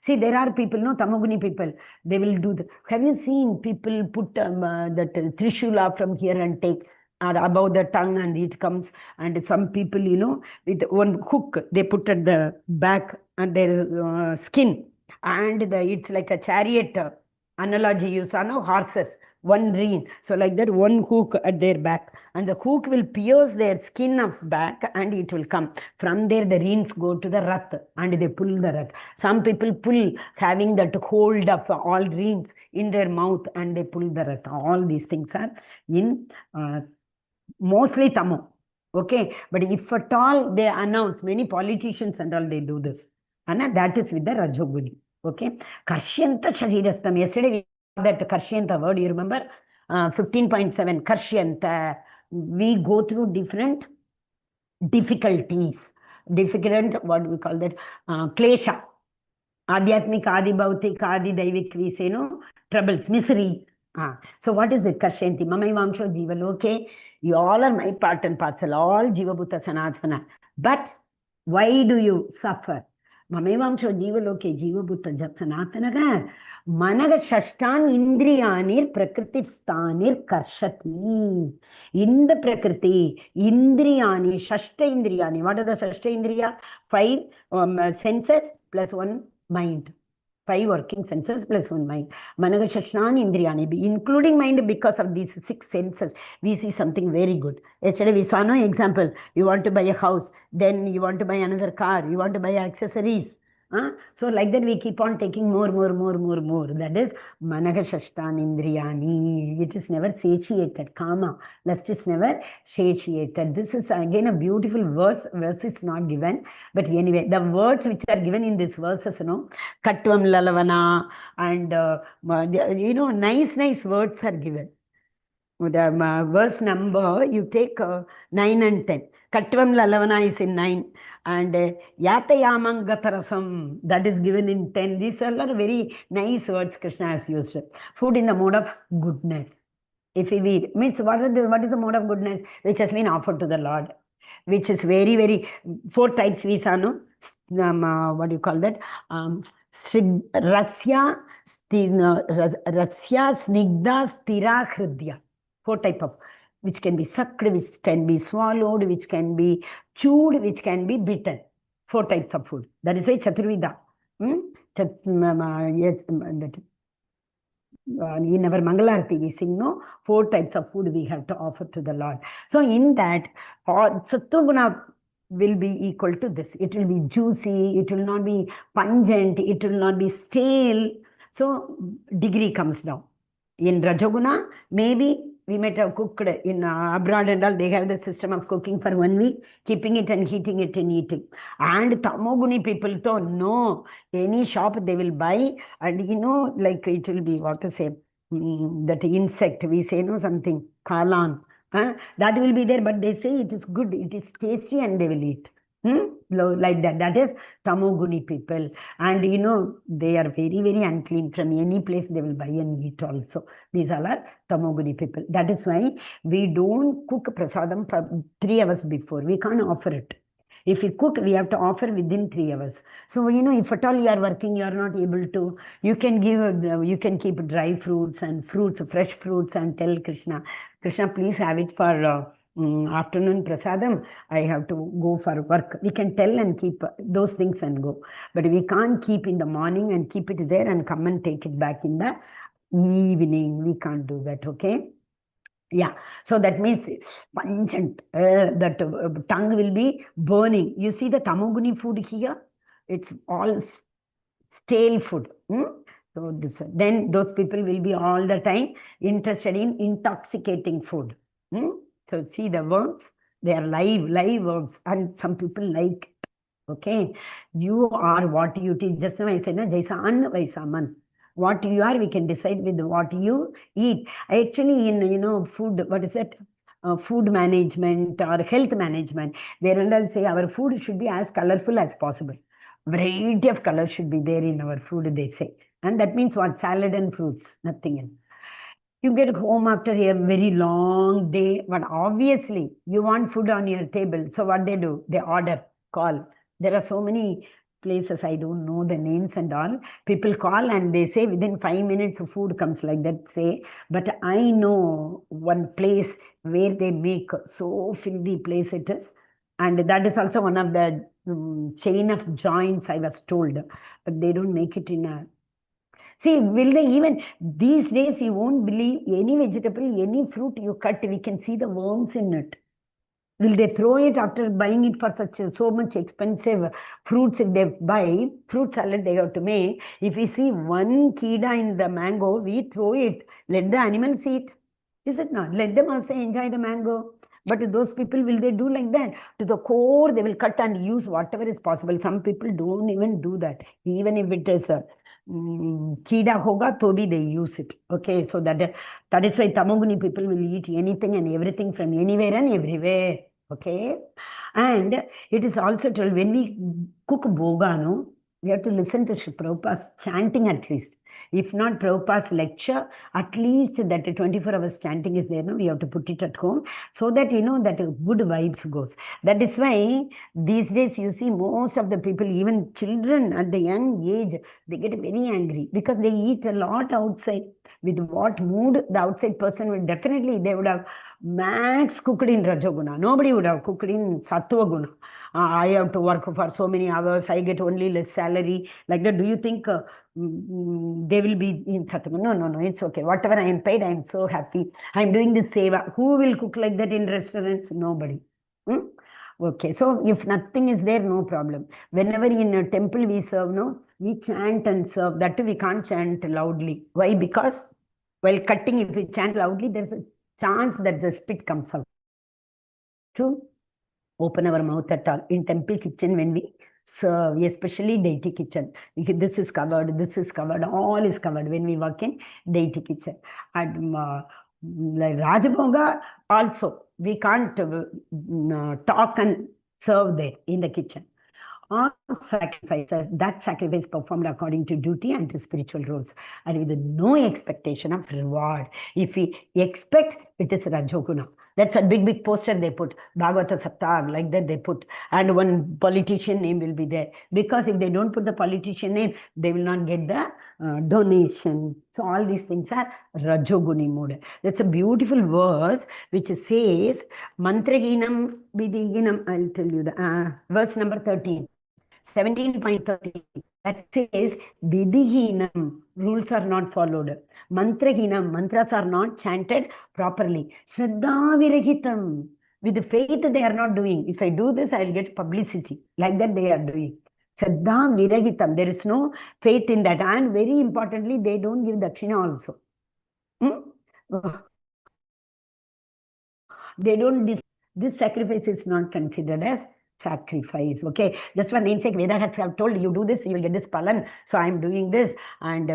Speaker 1: See, there are people, Tamaguni people, they will do that. Have you seen people put that Trishula from here and take above the tongue and it comes, and some people, with one hook, they put at the back and their skin, and it's like a chariot analogy you saw, horses, one rein. So like that, one hook at their back, and the hook will pierce their skin of back and it will come. From there, the reins go to the rath and they pull the rath. Some people pull, having that hold of all reins in their mouth, and they pull the rath. All these things are in mostly Tamil. Okay, but if at all they announce, many politicians and all, they do this. And that is with the Rajoguni. Okay, Karshyanta Sharirastam. Yesterday we that Karshyanta word, you remember? 15.7, Karshyanta. We go through different difficulties. Different, what we call that? Klesha. Adhyatmik, Adi Bhautik, Adi Daivik, we say, troubles, misery. So what is it? Karshyanti. Mamai Vamsho Jivaloke. You all are my part and parcel, all Jiva Bhuta Sanatana. But why do you suffer? Mamevamsho Jivaloke Jiva Bhuta Sanatanaga. Managa Shashtan Indriyanir Prakriti Stanir Karshati. In the Prakriti, Indriyani, Shashta Indriyani. What are the Shashta Indriya? 5 senses plus 1 mind. 5 working senses plus 1 mind. Managa Shashrani Indriyani, including mind, because of these 6 senses, we see something very good. Yesterday we saw no example. You want to buy a house, then you want to buy another car, you want to buy accessories. So like that we keep on taking more. That is Managa Shashtan Indriyani. It is never satiated. Kama. Lust is never satiated. This is again a beautiful verse. Verse is not given. But anyway, the words which are given in this verses, Katvam Lalavana and nice words are given. The verse number, you take 9 and 10. Katvam Lalavana is in 9. And Yatayamang Gatarasam, that is given in 10. These are very nice words Krishna has used. Food in the mode of goodness. If we eat, means what is the mode of goodness which has been offered to the Lord? Which is very, 4 types we saw, no? What do you call that? Rasya, Snigdha, Stira, Hridya. 4 type of, which can be sucked, which can be swallowed, which can be chewed, which can be bitten. 4 types of food. That is why Chaturvida. Yes, in our Mangalarti we sing, no? 4 types of food we have to offer to the Lord. So in that, Sattva will be equal to this. It will be juicy, it will not be pungent, it will not be stale. So degree comes down. In Rajoguna, maybe we might have cooked in abroad and all, they have the system of cooking for 1 week, keeping it and heating it and eating. And Tamoguni people don't know, any shop they will buy, and like it will be, what to say, that insect, we say, something, kalan, that will be there, but they say it is good, it is tasty, and they will eat. Like that. That is Tamoguni people. And they are very unclean. From any place they will buy and eat also. These all are Tamoguni people. That is why we don't cook prasadam for 3 hours before. We can't offer it. If we cook, we have to offer within 3 hours. So, if at all you are working, you are not able to, you can keep dry fruits and fresh fruits, and tell Krishna, please have it for afternoon prasadam, I have to go for work. We can tell and keep those things and go. But we can't keep in the morning and keep it there and come and take it back in the evening. We can't do that, okay? Yeah, so that means pungent, that tongue will be burning. You see the Tamoguni food here? It's all stale food. So then those people will be all the time interested in intoxicating food. So see the worms, they are live worms, and some people like it. Okay, you are what you eat. Just now I said, Jaisa Anna Vaisa Man. What you are, we can decide with what you eat. Actually, in food, what is it? Food management or health management, they will say our food should be as colorful as possible. Variety of colors should be there in our food, they say. And that means what? Salad and fruits, nothing else. You get home after a very long day, but obviously you want food on your table. So what they do? They order, call. There are so many places, I don't know the names and all. People call and they say within 5 minutes food comes, like that, say. But I know one place where they make so filthy place it is. And that is also one of the chain of joints, I was told. But they don't make it in a... See, will they even, these days you won't believe, any vegetable, any fruit you cut, we can see the worms in it. Will they throw it after buying it for so much expensive fruits? If they buy fruit salad, they have to make. If we see one kida in the mango, we throw it. Let the animals eat. Is it not? Let them also enjoy the mango. But those people, will they do like that? To the core, they will cut and use whatever is possible. Some people don't even do that. Even if it is kida hoga, tobi they use it. Okay, so that is why Tamoguni people will eat anything and everything from anywhere and everywhere. Okay, and it is also told when we cook boga, no, we have to listen to Srila Prabhupada's chanting at least. If not Prabhupada's lecture, at least that 24 hours chanting is there, no? We have to put it at home so that that good vibes goes. That is why these days you see most of the people, even children at the young age, they get very angry because they eat a lot outside. With what mood the outside person will, definitely they would have max cooked in Rajoguna. Nobody would have cooked in Sattva Guna. I have to work for so many hours, I get only less salary. Like that, do you think they will be in Sattva. No, it's okay. Whatever I am paid, I am so happy. I am doing this seva. Who will cook like that in restaurants? Nobody. Okay, so if nothing is there, no problem. Whenever in a temple we serve, no, we chant and serve. That too, we can't chant loudly. Why? Because while cutting, if we chant loudly, there's a chance that the spit comes out. To open our mouth at all. In temple kitchen, when we serve, especially deity kitchen, this is covered, all is covered when we work in deity kitchen. And like Rajabhoga also, we can't talk and serve there in the kitchen. All sacrifices, that sacrifice performed according to duty and to spiritual rules, and with no expectation of reward. If we expect, it is Rajoguna. That's a big poster they put, Bhagavata Saptag, like that they put, and one politician name will be there. Because if they don't put the politician name, they will not get the donation. So all these things are Rajoguni mode. That's a beautiful verse which says, Mantraginam Vidiginam, I'll tell you the verse number 13. 17.13, that says, Vidihinam, rules are not followed. Mantrahinam, mantras are not chanted properly. Shraddha Virahitam, with faith they are not doing. If I do this, I'll get publicity. Like that they are doing. Shraddha Virahitam, there is no faith in that. And very importantly, they don't give dakshina also. They don't, this sacrifice is not considered as sacrifice. Okay, just for namesake, Veda has told you do this, you will get this palan. So I am doing this, and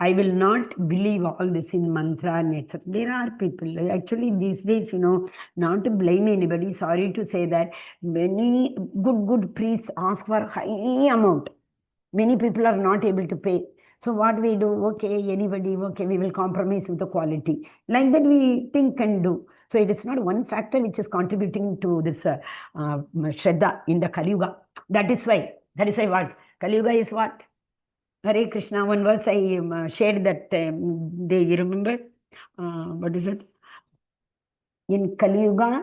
Speaker 1: I will not believe all this in mantra and etc. There are people, actually these days, not to blame anybody, sorry to say that many good priests ask for high amount. Many people are not able to pay. So what we do, okay, anybody, okay, we will compromise with the quality. Like that we think and do. So it is not one factor which is contributing to this Shraddha in the Kali Yuga. That is why what? Kali Yuga is what? Hare Krishna, one verse I shared that day, you remember? What is it? In Kali Yuga,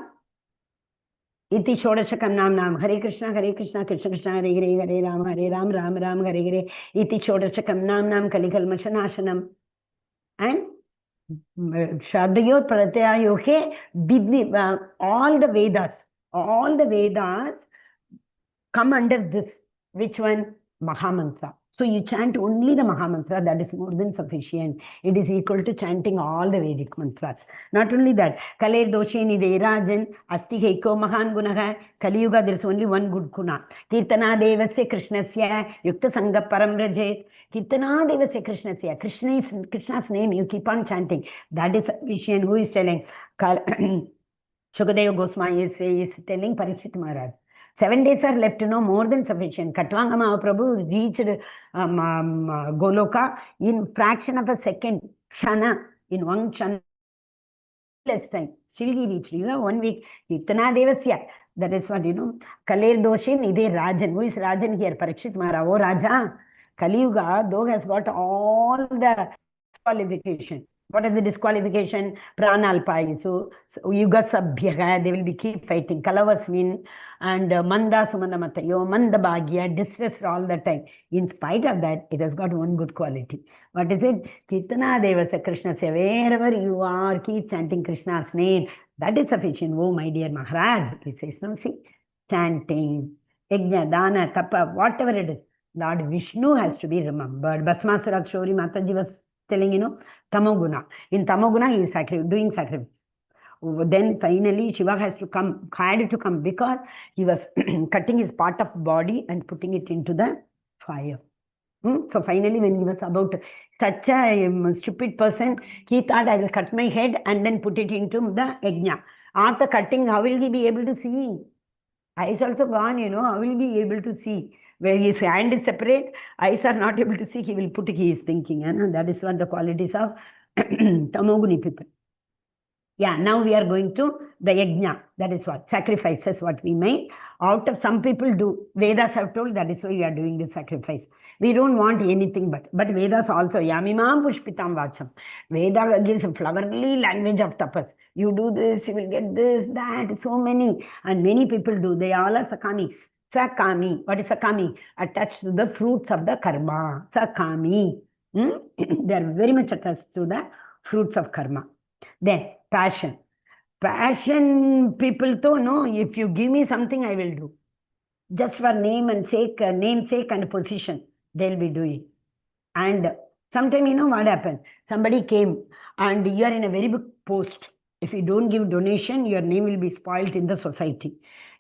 Speaker 1: Iti Shodashakam Nam Hare Krishna, Krishna Krishna, Hare Ram, Ram, Hare Hare, Iti Shodashakam Nam Kali Kalmashanashanam. And Shraddhayor Pratyayohe Vidni, all the Vedas come under this. Which one? Mahamantra. So you chant only the Mahamantra, that is more than sufficient. It is equal to chanting all the Vedic mantras. Not only that, Kale Doshini Rajan, Asti Heiko Mahan Gunaha, Kali Yuga, there is only one good guna. Kirtana Devasya Krishnasya, Yukta Sangha Paramrajet. Kirtana Devasya Krishnasya, Krishna's name, you keep on chanting. That is sufficient. Who is telling? Shukadeva Goswami is telling Parikshit Maharaj. 7 days are left, more than sufficient. Katwanga Mahaprabhu reached Goloka in fraction of a second, Kshana, in one Kshana, less time. Still he reached, 1 week. Itana Devasya, that is what, Kaler Doshin, Ide Rajan. Who is Rajan here? Parikshit Maharaj. Oh, Raja, Kali Yuga, though has got all the qualification. What is the disqualification? Pranalpai. So Yuga Sabhyaga, they will be keep fighting. Kalavas win, and Manda Sumanda Matayo, Manda Bhagya, distressed all the time. In spite of that, it has got one good quality. What is it? Kirtana Devasya Krishnasya, wherever you are, keep chanting Krishna's name. That is sufficient. Oh, my dear Maharaj, he says, no, see, chanting, Yajna, Dana, Tapa, whatever it is, Lord Vishnu has to be remembered. Bhasmasura story, Mataji was telling, Tamoguna. In Tamoguna, he is doing sacrifice. Then finally, Shiva had to come because he was cutting his part of body and putting it into the fire. So finally, when he was about such a stupid person, he thought, I will cut my head and then put it into the yajna. After cutting, how will he be able to see? Eyes also gone, how will he be able to see? Where his hand is separate, eyes are not able to see, he is thinking. And that is what the qualities of Tamoguni people. Yeah, now we are going to the yajna. That is what? Sacrifices, what we make. Out of some people do. Vedas have told that is why we are doing this sacrifice. We don't want anything but Vedas also. Yamimam pushpitam vacham. Veda gives a flowery language of tapas. You do this, you will get this, that, so many. And many people do. They all are sakaniks. Sakami. What is sakami? Attached to the fruits of the karma. Sakami. They are very much attached to the fruits of karma. Then passion. Passion, people to know, if you give me something, I will do. Just for namesake and position, they'll be doing. And sometimes, you know what happened? Somebody came and you are in a very big post. If you don't give donation, your name will be spoiled in the society.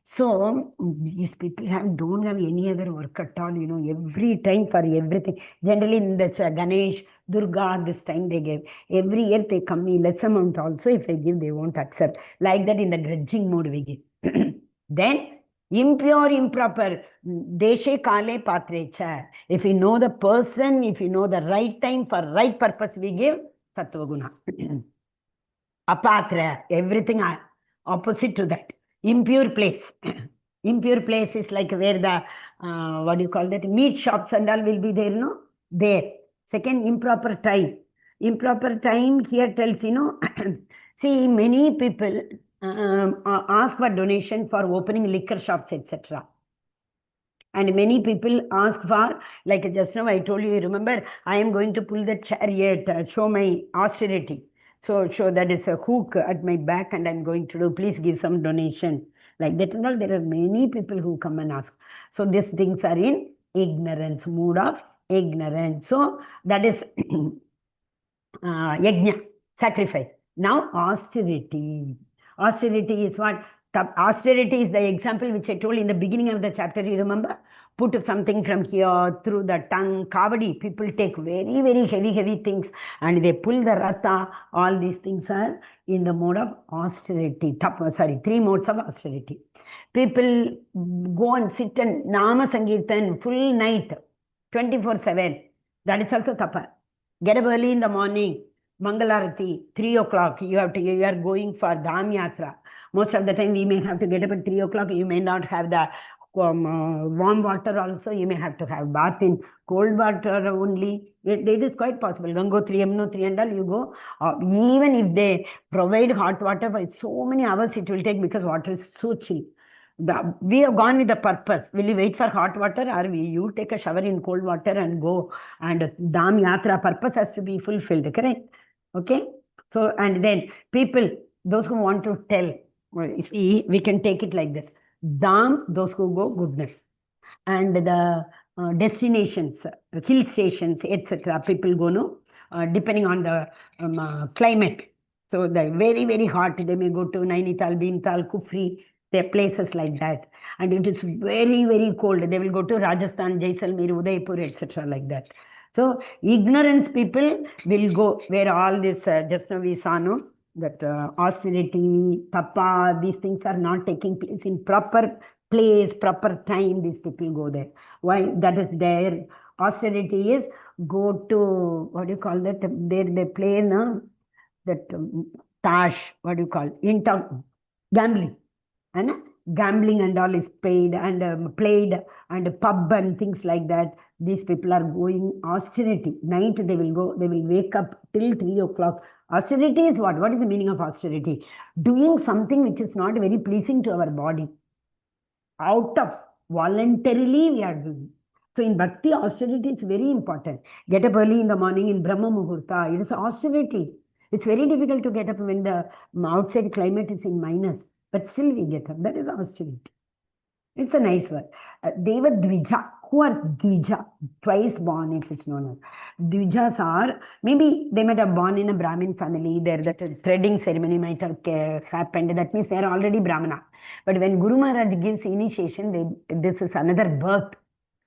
Speaker 1: So these people don't have any other work at all, you know, every time for everything. Generally, in this Ganesh, Durga, this time they gave. Every year they come in less amount also. If I give, they won't accept. Like that in the grudging mode we give. Then, impure, improper, deshe kale patrecha. If we know the person, if we know the right time for right purpose, we give Sattva-guna. Apatra, everything opposite to that. Impure place. Impure place is like where the, what do you call that, meat shops and all will be there, no? There. Second, improper time. Improper time here tells, you know, see, many people ask for donation for opening liquor shops, etc. And many people ask for, like just now I told you, remember, I am going to pull the chariot, show my austerity. So that is a hook at my back and I'm going to do, please give some donation. Like that and all, there are many people who come and ask. So these things are in ignorance, mood of ignorance. So that is yajna, sacrifice. Now austerity. Austerity is what? Austerity is the example which I told in the beginning of the chapter, you remember? Put something from here through the tongue, kavadi. People take very, very heavy things and they pull the ratha. All these things are in the mode of austerity. Three modes of austerity. People go and sit and Nama Sankirtan full night, 24/7. That is also tapa. Get up early in the morning, Mangalarati, 3 o'clock. You are going for Dham Yatra. Most of the time we may have to get up at 3 o'clock. You may not have the warm water also. You may have to have bath in cold water only. It is quite possible. Don't go 3 and all, you go. Even if they provide hot water for so many hours it will take because water is so chill. We have gone with the purpose. Will you wait for hot water or will you take a shower in cold water and go? And Dham Yatra purpose has to be fulfilled, correct? Okay? So, and then people, those who want to tell, see, we can take it like this. Dham, those who go goodness. And the destinations, hill stations, etc. People go, no? Depending on the climate. So, the very, very hot, they may go to Nainital, Bhintal, Kufri. There are places like that. And it is very, very cold. They will go to Rajasthan, Jaisalmer, Udaipur, etc. like that. So, ignorance people will go where all this, just now we saw, no? That austerity, tapa, these things are not taking place in proper place, proper time. These people go there. Why? That is their austerity is go to, what do you call that? There they play, no? That tash, what do you call it? Gambling. And gambling and all is paid and played and pub and things like that. These people are going austerity. Night they will go, they will wake up till 3 o'clock. Austerity is what? What is the meaning of austerity? Doing something which is not very pleasing to our body. Out of voluntarily we are doing. So in Bhakti, austerity is very important. Get up early in the morning in Brahma Muhurta. It is austerity. It's very difficult to get up when the outside climate is in minus. But still we get up. That is austerity. It's a nice word. Deva Dvija. Who are Dvija? Twice born, it is known as. Dvijas are, maybe they might have born in a Brahmin family. There, that threading ceremony might have happened. That means they are already Brahmana. But when Guru Maharaj gives initiation, this is another birth.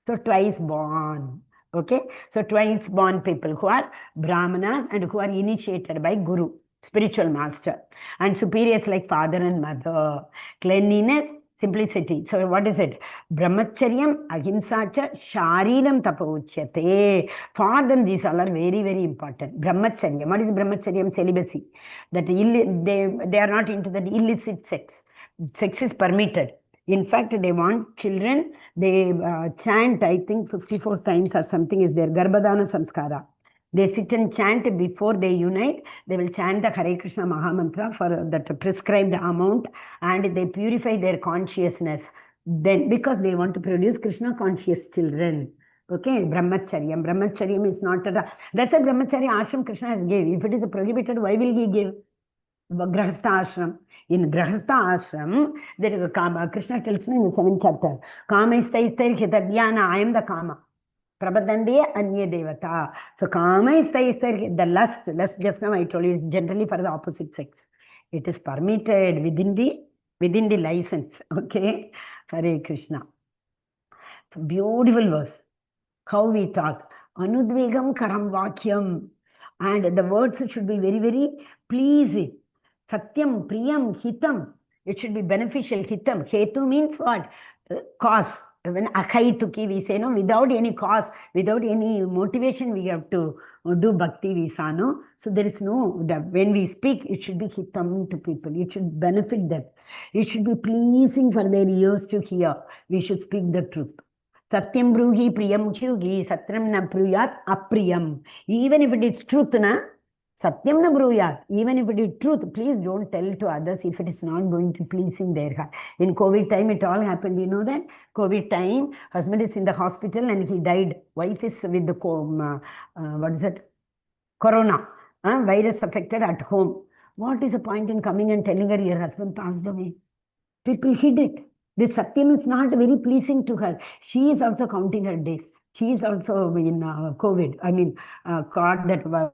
Speaker 1: So twice born. Okay? So twice born people who are Brahmanas and who are initiated by Guru, spiritual master. And superiors like father and mother. Cleanliness, simplicity. So what is it? Brahmacharyam, ahimsacha, shariram tapa uchyate. For them, these all are very, very important. Brahmacharyam. What is brahmacharyam? Celibacy. That they are not into that illicit sex. Sex is permitted. In fact, they want children. They chant, I think, 54 times or something is there. Garbhadana samskara. They sit and chant before they unite. They will chant the Hare Krishna Mahamantra for that prescribed amount and they purify their consciousness. Then, because they want to produce Krishna conscious children. Okay, brahmacharyam. Brahmacharyam is not that's a brahmacharya ashram Krishna has gave. If it is prohibited, why will he give? Grahastha ashram. In Grahastha ashram, there is a Kama. Krishna tells me in the 7th chapter, Kama istaistar hitadhyana, I am the Kama. Prabhadandiya anya devata. So Kama istaistar, the lust just now I told you is generally for the opposite sex. It is permitted within the license. Okay, Hare Krishna. Beautiful verse. How we talk. Anudvegam karam vakyam. And the words should be very, very pleasing. Satyam, priyam, hitam. It should be beneficial. Hitam. Hetu means what? Cause. When akaituki, we say, no, without any cause, without any motivation, we have to do bhakti, we say, no. So there is no, when we speak, it should be hitam to people. It should benefit them. It should be pleasing for their ears to hear. We should speak the truth. Satyam bruhi priyam kyugi, satyam na pruyat apriyam. Even if it is truth, na, satyam na bruyat. Even if it is truth, please don't tell to others if it is not going to pleasing their heart. In COVID time, it all happened. You know that? COVID time, husband is in the hospital and he died. Wife is with the, what is it? Corona. Virus affected at home. What is the point in coming and telling her your husband passed away? People hid it. This Satyam is not very pleasing to her. She is also counting her days. She is also in COVID. I mean, caught that.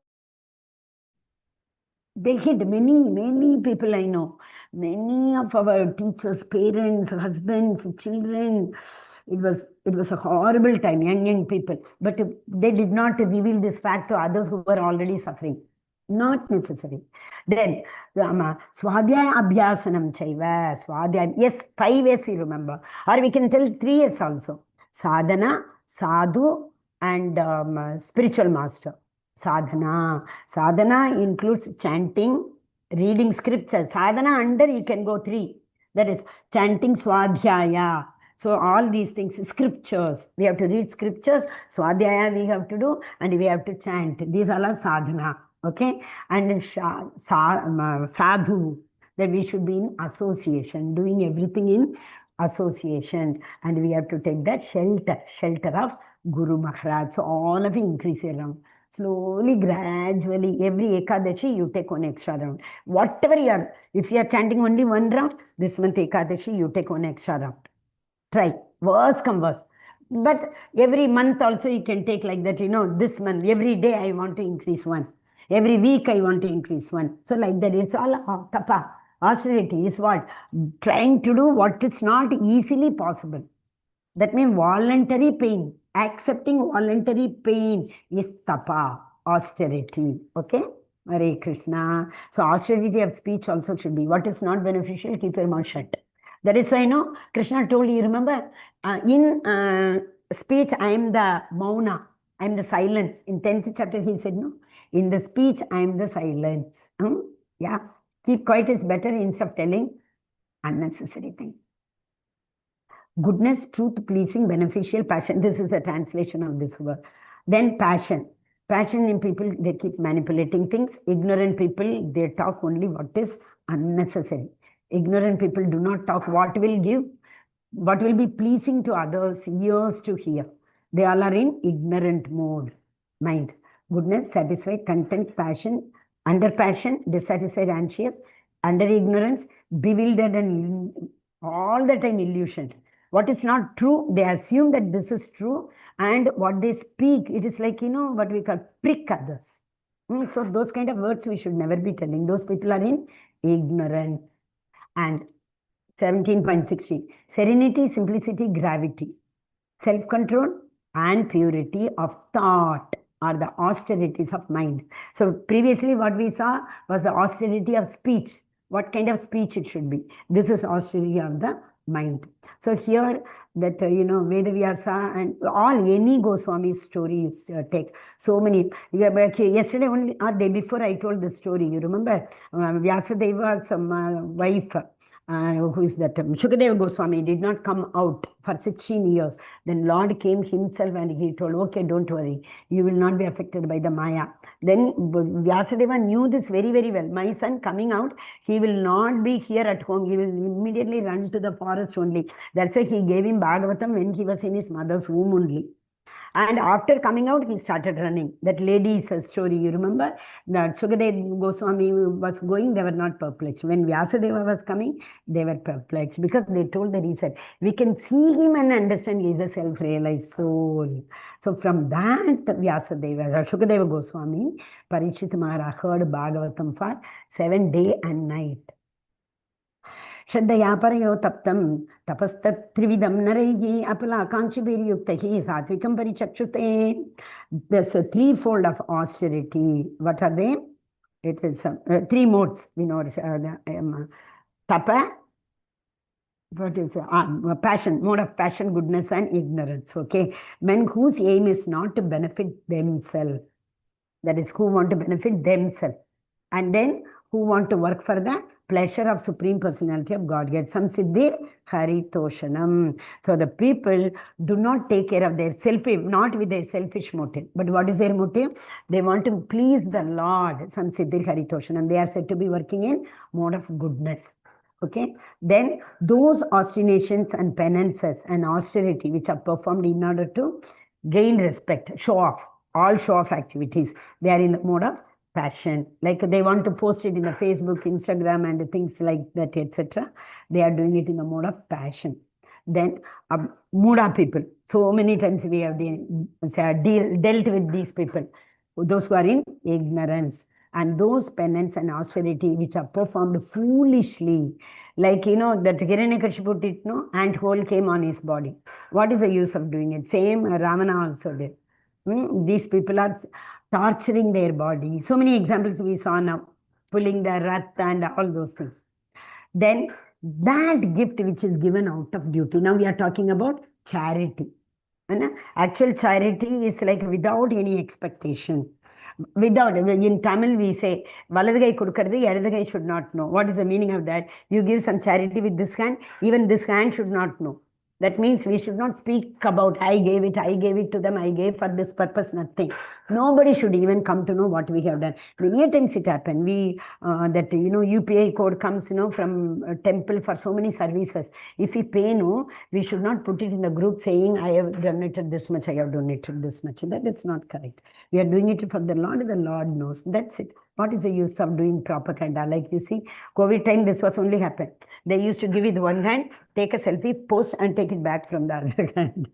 Speaker 1: They hid many people I know. Many of our teachers, parents, husbands, children. It was a horrible time, young people. But they did not reveal this fact to others who were already suffering. Not necessary. Then, Swadhyaya Abhyasanam Chaiva, Swadhyaya. Yes, 5 ways you remember. Or we can tell 3 ways also. Sadhana, Sadhu, and spiritual master. Sadhana. Sadhana includes chanting, reading scriptures. Sadhana under you can go 3. That is chanting Swadhyaya. So all these things, scriptures. We have to read scriptures. Swadhyaya we have to do and we have to chant. These all are sadhana. Okay, and sadhu, that we should be in association, doing everything in association, and we have to take that shelter of Guru Maharaj. So all of you increase around. Slowly, gradually, every Ekadashi, you take 1 extra round. Whatever you are, if you are chanting only 1 round, this month Ekadashi, you take 1 extra round. Try, worse come worse. But every month also you can take like that, this month, every day I want to increase 1. Every week I want to increase 1. So like that, it's all tapa. Austerity is what? Trying to do what is not easily possible. That means voluntary pain. Accepting voluntary pain is tapa, austerity. Okay? Hare Krishna. So austerity of speech also should be. What is not beneficial, keep your mouth shut. That is why, Krishna told you, remember, in speech, I am the mauna. I am the silence. In 10th chapter, he said, no. In the speech, I am the silence. Yeah. Keep quiet is better instead of telling unnecessary things. Goodness, truth, pleasing, beneficial, passion. This is the translation of this word. Then passion. Passion in people, they keep manipulating things. Ignorant people, they talk only what is unnecessary. Ignorant people do not talk what will be pleasing to others, ears to hear. They all are in ignorant mode. Mind. Goodness, satisfied, content, passion. Under passion, dissatisfied, anxious. Under ignorance, bewildered and all the time illusion. What is not true, they assume that this is true. And what they speak, it is like, what we call prick others. So those kind of words we should never be telling. Those people are in ignorance. And 17.16, serenity, simplicity, gravity, self-control and purity of thought are the austerities of mind. So previously what we saw was the austerity of speech. What kind of speech it should be. This is austerity of the mind. So here that, Vedavyasa and all any Goswami's stories take so many. Yesterday only or day before I told the story. You remember Vyasadeva, some wife, who is that? Shukadeva Goswami did not come out for 16 years. Then Lord came himself and he told, okay, don't worry, you will not be affected by the Maya. Then Vyasadeva knew this very, very well. My son coming out, he will not be here at home. He will immediately run to the forest only. That's why he gave him Bhagavatam when he was in his mother's womb only. And after coming out, he started running. That lady's story, you remember? That Sukadeva Goswami was going, they were not perplexed. When Vyasadeva was coming, they were perplexed because they told that he said, we can see him and understand he is a self-realized soul. So from that, Vyasadeva, Sukadeva Goswami, Parikshit Maharaj heard Bhagavatam for 7 days and night. Shraddhaya parayo taptam tapastat trividam naraihi apala kanchibiriyuktahi satvikam parichakshute. There's a threefold of austerity. What are they? It is 3 modes. We know tapa, what is passion, mode of passion, goodness and ignorance. Okay, men whose aim is not to benefit themselves. That is, who want to benefit themselves. And then who want to work for the pleasure of Supreme Personality of Godhead. Some Siddhir Haritoshanam. So the people do not take care of their selfish, not with their selfish motive. But what is their motive? They want to please the Lord. Some Siddhir Haritoshanam. They are said to be working in mode of goodness. Okay. Then those ostinations and penances and austerity which are performed in order to gain respect, show off, all show off activities, they are in the mode of passion. Like they want to post it in the Facebook, Instagram and things like that, etc. They are doing it in the mode of passion. Then Muda people. So many times we have dealt with these people. Those who are in ignorance. And those penance and austerity which are performed foolishly. Like, you know, that Hiranyakashipu did, no? Ant hole came on his body. What is the use of doing it? Same Ravana also did. These people are torturing their body. So many examples we saw now, pulling the rath and all those things. Then that gift which is given out of duty. Now we are talking about charity. And actual charity is like without any expectation. Without, in Tamil we say, Valadagai Kudukardi, Yadagai should not know. What is the meaning of that? You give some charity with this hand, even this hand should not know. That means we should not speak about, I gave it to them, I gave for this purpose, nothing. Nobody should even come to know what we have done. Many times it happened. UPI code comes, from a temple for so many services. If we pay, we should not put it in the group saying, I have donated this much, I have donated this much. That is not correct. We are doing it for the Lord knows. That's it. What is the use of doing propaganda? Like you see, COVID time, this was only happened. They used to give it one hand, take a selfie, post and take it back from the other hand.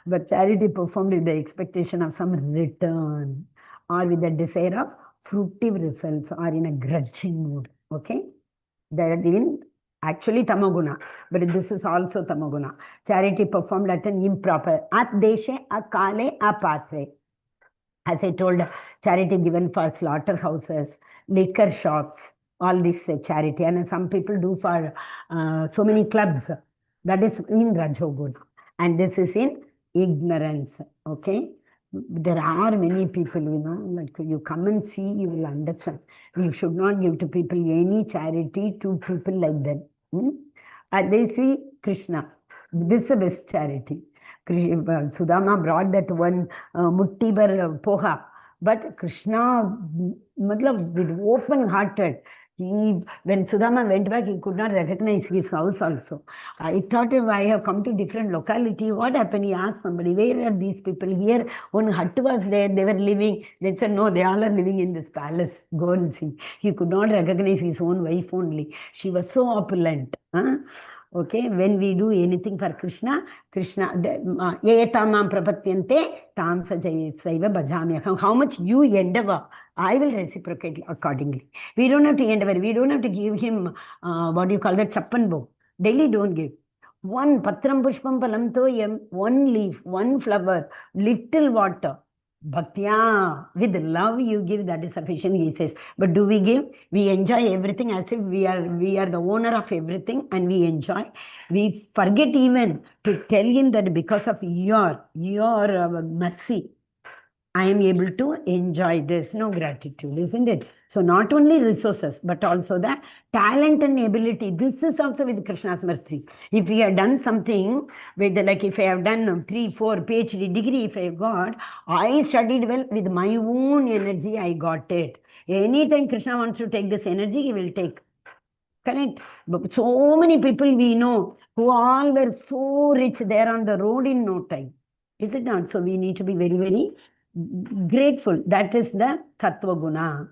Speaker 1: But charity performed with the expectation of some return or with the desire of fruitive results or in a grudging mood. Okay? That in actually tamoguna, but this is also tamoguna. Charity performed at an improper, at deshe, akale, apatre. As I told, charity given for slaughterhouses, liquor shops, all this charity. And some people do for so many clubs. That is in Rajoguna. And this is in ignorance. Okay? There are many people, like you come and see, you will understand. You should not give to people any charity to people like that. And they see Krishna. This is the best charity. Sudama brought that one muttibar poha, but Krishna, with open-hearted, when Sudama went back, he could not recognize his house also. I thought, if I have come to different locality, what happened? He asked somebody, where are these people? Here, one hut was there, they were living. They said, no, they all are living in this palace. Go and see. He could not recognize his own wife only. She was so opulent. Okay, when we do anything for Krishna, how much you endeavor, I will reciprocate accordingly. We don't have to endeavor. We don't have to give him, chappan bow. Daily don't give. One patram pushpam palam toyam, one leaf, one flower, little water. Bhaktya, with love you give, that is sufficient, he says. But do we give? We enjoy everything as if we are the owner of everything and we enjoy. We forget even to tell him that because of your mercy, I am able to enjoy this. No gratitude, isn't it? So not only resources, but also the talent and ability. This is also with Krishna's mercy. If we have done something with, like if I have done 3, 4 PhD degree, if I have got, I studied well with my own energy, I got it. Anytime Krishna wants to take this energy, he will take. Correct? But so many people we know who all were so rich, there on the road in no time. Is it not? So we need to be very, very grateful. That is the Tattva Guna.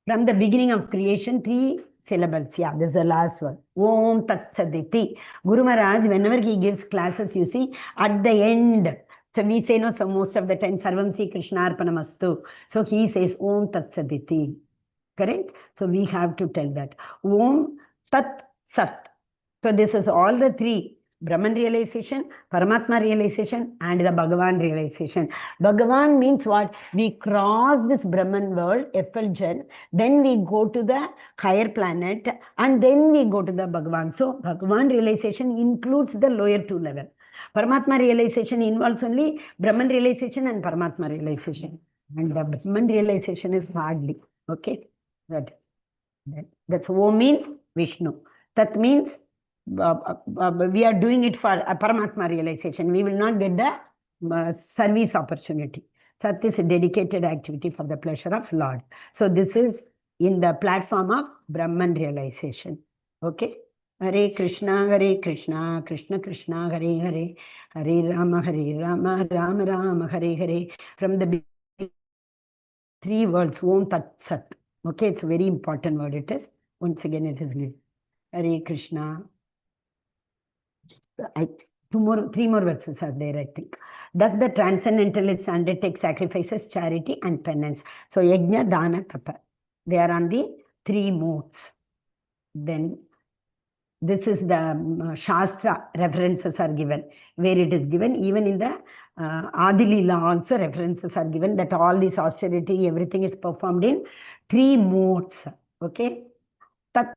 Speaker 1: From the beginning of creation, 3 syllables. Yeah, this is the last one. Om Tat Saditi. Guru Maharaj, whenever he gives classes, you see, at the end, so we say, no, so most of the time, Sarvam Sri Krishna Arpanamastu. So he says, Om Tat Saditi. Correct? So we have to tell that. Om Tat Sat. So this is all the 3. Brahman realization, Paramatma realization, and the Bhagavan realization. Bhagavan means what? We cross this Brahman world, effulgence, then we go to the higher planet, and then we go to the Bhagavan. So Bhagavan realization includes the lower 2 level. Paramatma realization involves only Brahman realization and Paramatma realization. And the Brahman realization is hardly. Okay? That's Om means Vishnu. Tat means we are doing it for Paramatma realization. We will not get the service opportunity. Sat is a dedicated activity for the pleasure of Lord. So this is in the platform of Brahman realization. Okay? Hare Krishna, Krishna Krishna, Hare Hare, Hare Rama, Rama Rama, Hare Hare. From the 3 words, Om Tat Sat. Okay, it's a very important word it is. Once again, it is good. Hare Krishna. 3 more verses are there, I think. Thus the transcendentalists undertake sacrifices, charity, and penance. So Yajna, Dana, Tapa. They are on the 3 modes. Then this is the Shastra references are given, where it is given, even in the Adi Leela also references are given, that all this austerity, everything is performed in 3 modes. Okay? Tat,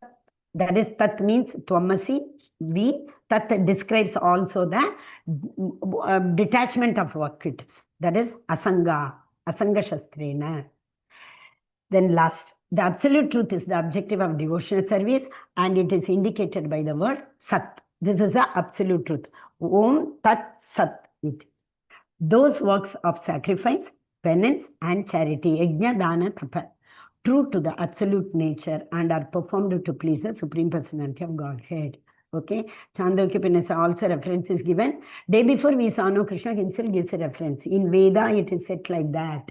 Speaker 1: that is, Tat means Tvamasi, V. Tat describes also the detachment of work it is. That is Asanga, Asanga Shastrena. Then last, the absolute truth is the objective of devotional service, and it is indicated by the word Sat. This is the absolute truth. Om Tat Sat. Those works of sacrifice, penance, and charity, Yajna, Dana, Tapa, true to the absolute nature and are performed to please the Supreme Personality of Godhead. Okay, Chandogya also reference is given. Day before we saw, no, Krishna himself gives a reference. In Veda, it is said like that.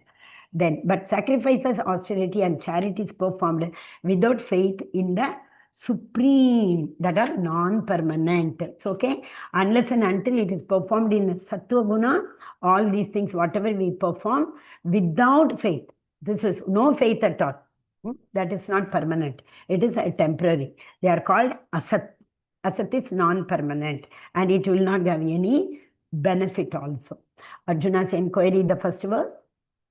Speaker 1: Then, but sacrifices, austerity, and charity is performed without faith in the Supreme, that are non-permanent. So, okay, unless and until it is performed in Sattva Guna, all these things, whatever we perform, without faith, this is no faith at all. That is not permanent. It is a temporary. They are called Asat. Asat is non-permanent, and it will not have any benefit also. Arjuna's inquiry, the first verse.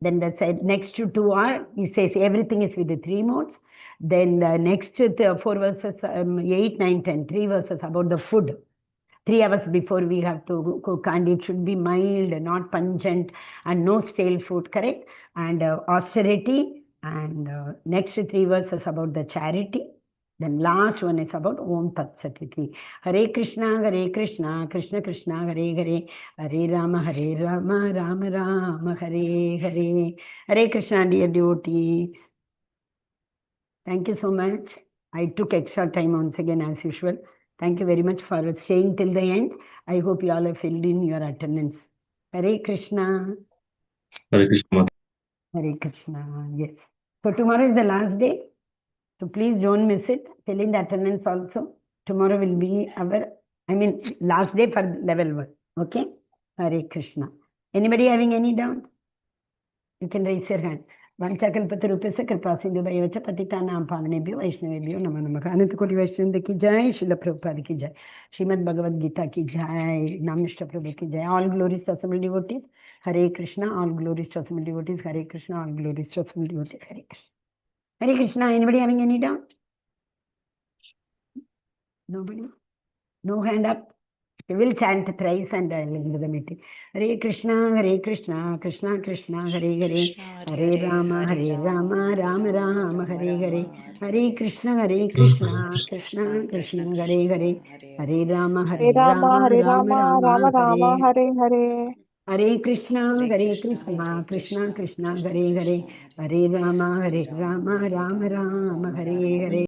Speaker 1: Then the next 2 are, he says everything is with the 3 modes. Then the next 4 verses, 8, 9, 10, 3 verses about the food. 3 hours before we have to cook, and it should be mild, not pungent, and no stale food, correct? And austerity, and next 3 verses about the charity. Then last one is about Om Tat Satiti. Hare Krishna, Krishna Krishna, Hare Hare, Hare Rama, Rama Rama, Hare Hare. Hare Krishna, dear devotees. Thank you so much. I took extra time once again as usual. Thank you very much for staying till the end. I hope you all have filled in your attendance. Hare Krishna.
Speaker 4: Hare Krishna.
Speaker 1: Hare Krishna. Yes. So tomorrow is the last day. So please don't miss it. Fill in the attendance also. Tomorrow will be our, last day for level 1. Okay? Hare Krishna. Anybody having any doubt? You can raise your hand. Vanchakalpatarupesa Kripasindhubayavacha Patitanam Pavanebhyo Vaishnavebhyo Namo Namaha. Anantakoti Vaishnava ki jai, Srila Prabhupada ki jai, Srimad Bhagavad Gita ki jai, Nishtha Prabhu ki jai. All glories to assembled devotees. Hare Krishna. All glories to assembled devotees. Hare Krishna. All glories to assembled devotees. Hare Krishna. Hare Krishna. Anybody having any doubt? Nobody? No hand up? We will chant thrice and end the meeting. Hare Krishna, Krishna Krishna, Hare Hare, Hare Rama, Rama Rama, Hare Hare, Hare Krishna, Krishna Krishna, Hare Hare, Hare Rama,
Speaker 5: Hare Rama, Hare
Speaker 1: Rama
Speaker 5: Rama,
Speaker 1: Rama,
Speaker 5: Rama Rama,
Speaker 1: Hare
Speaker 5: Hare Hare.
Speaker 1: Hare Krishna, Krishna Krishna, Hare Hare, Hare Rama, Rama Rama, Hare Hare.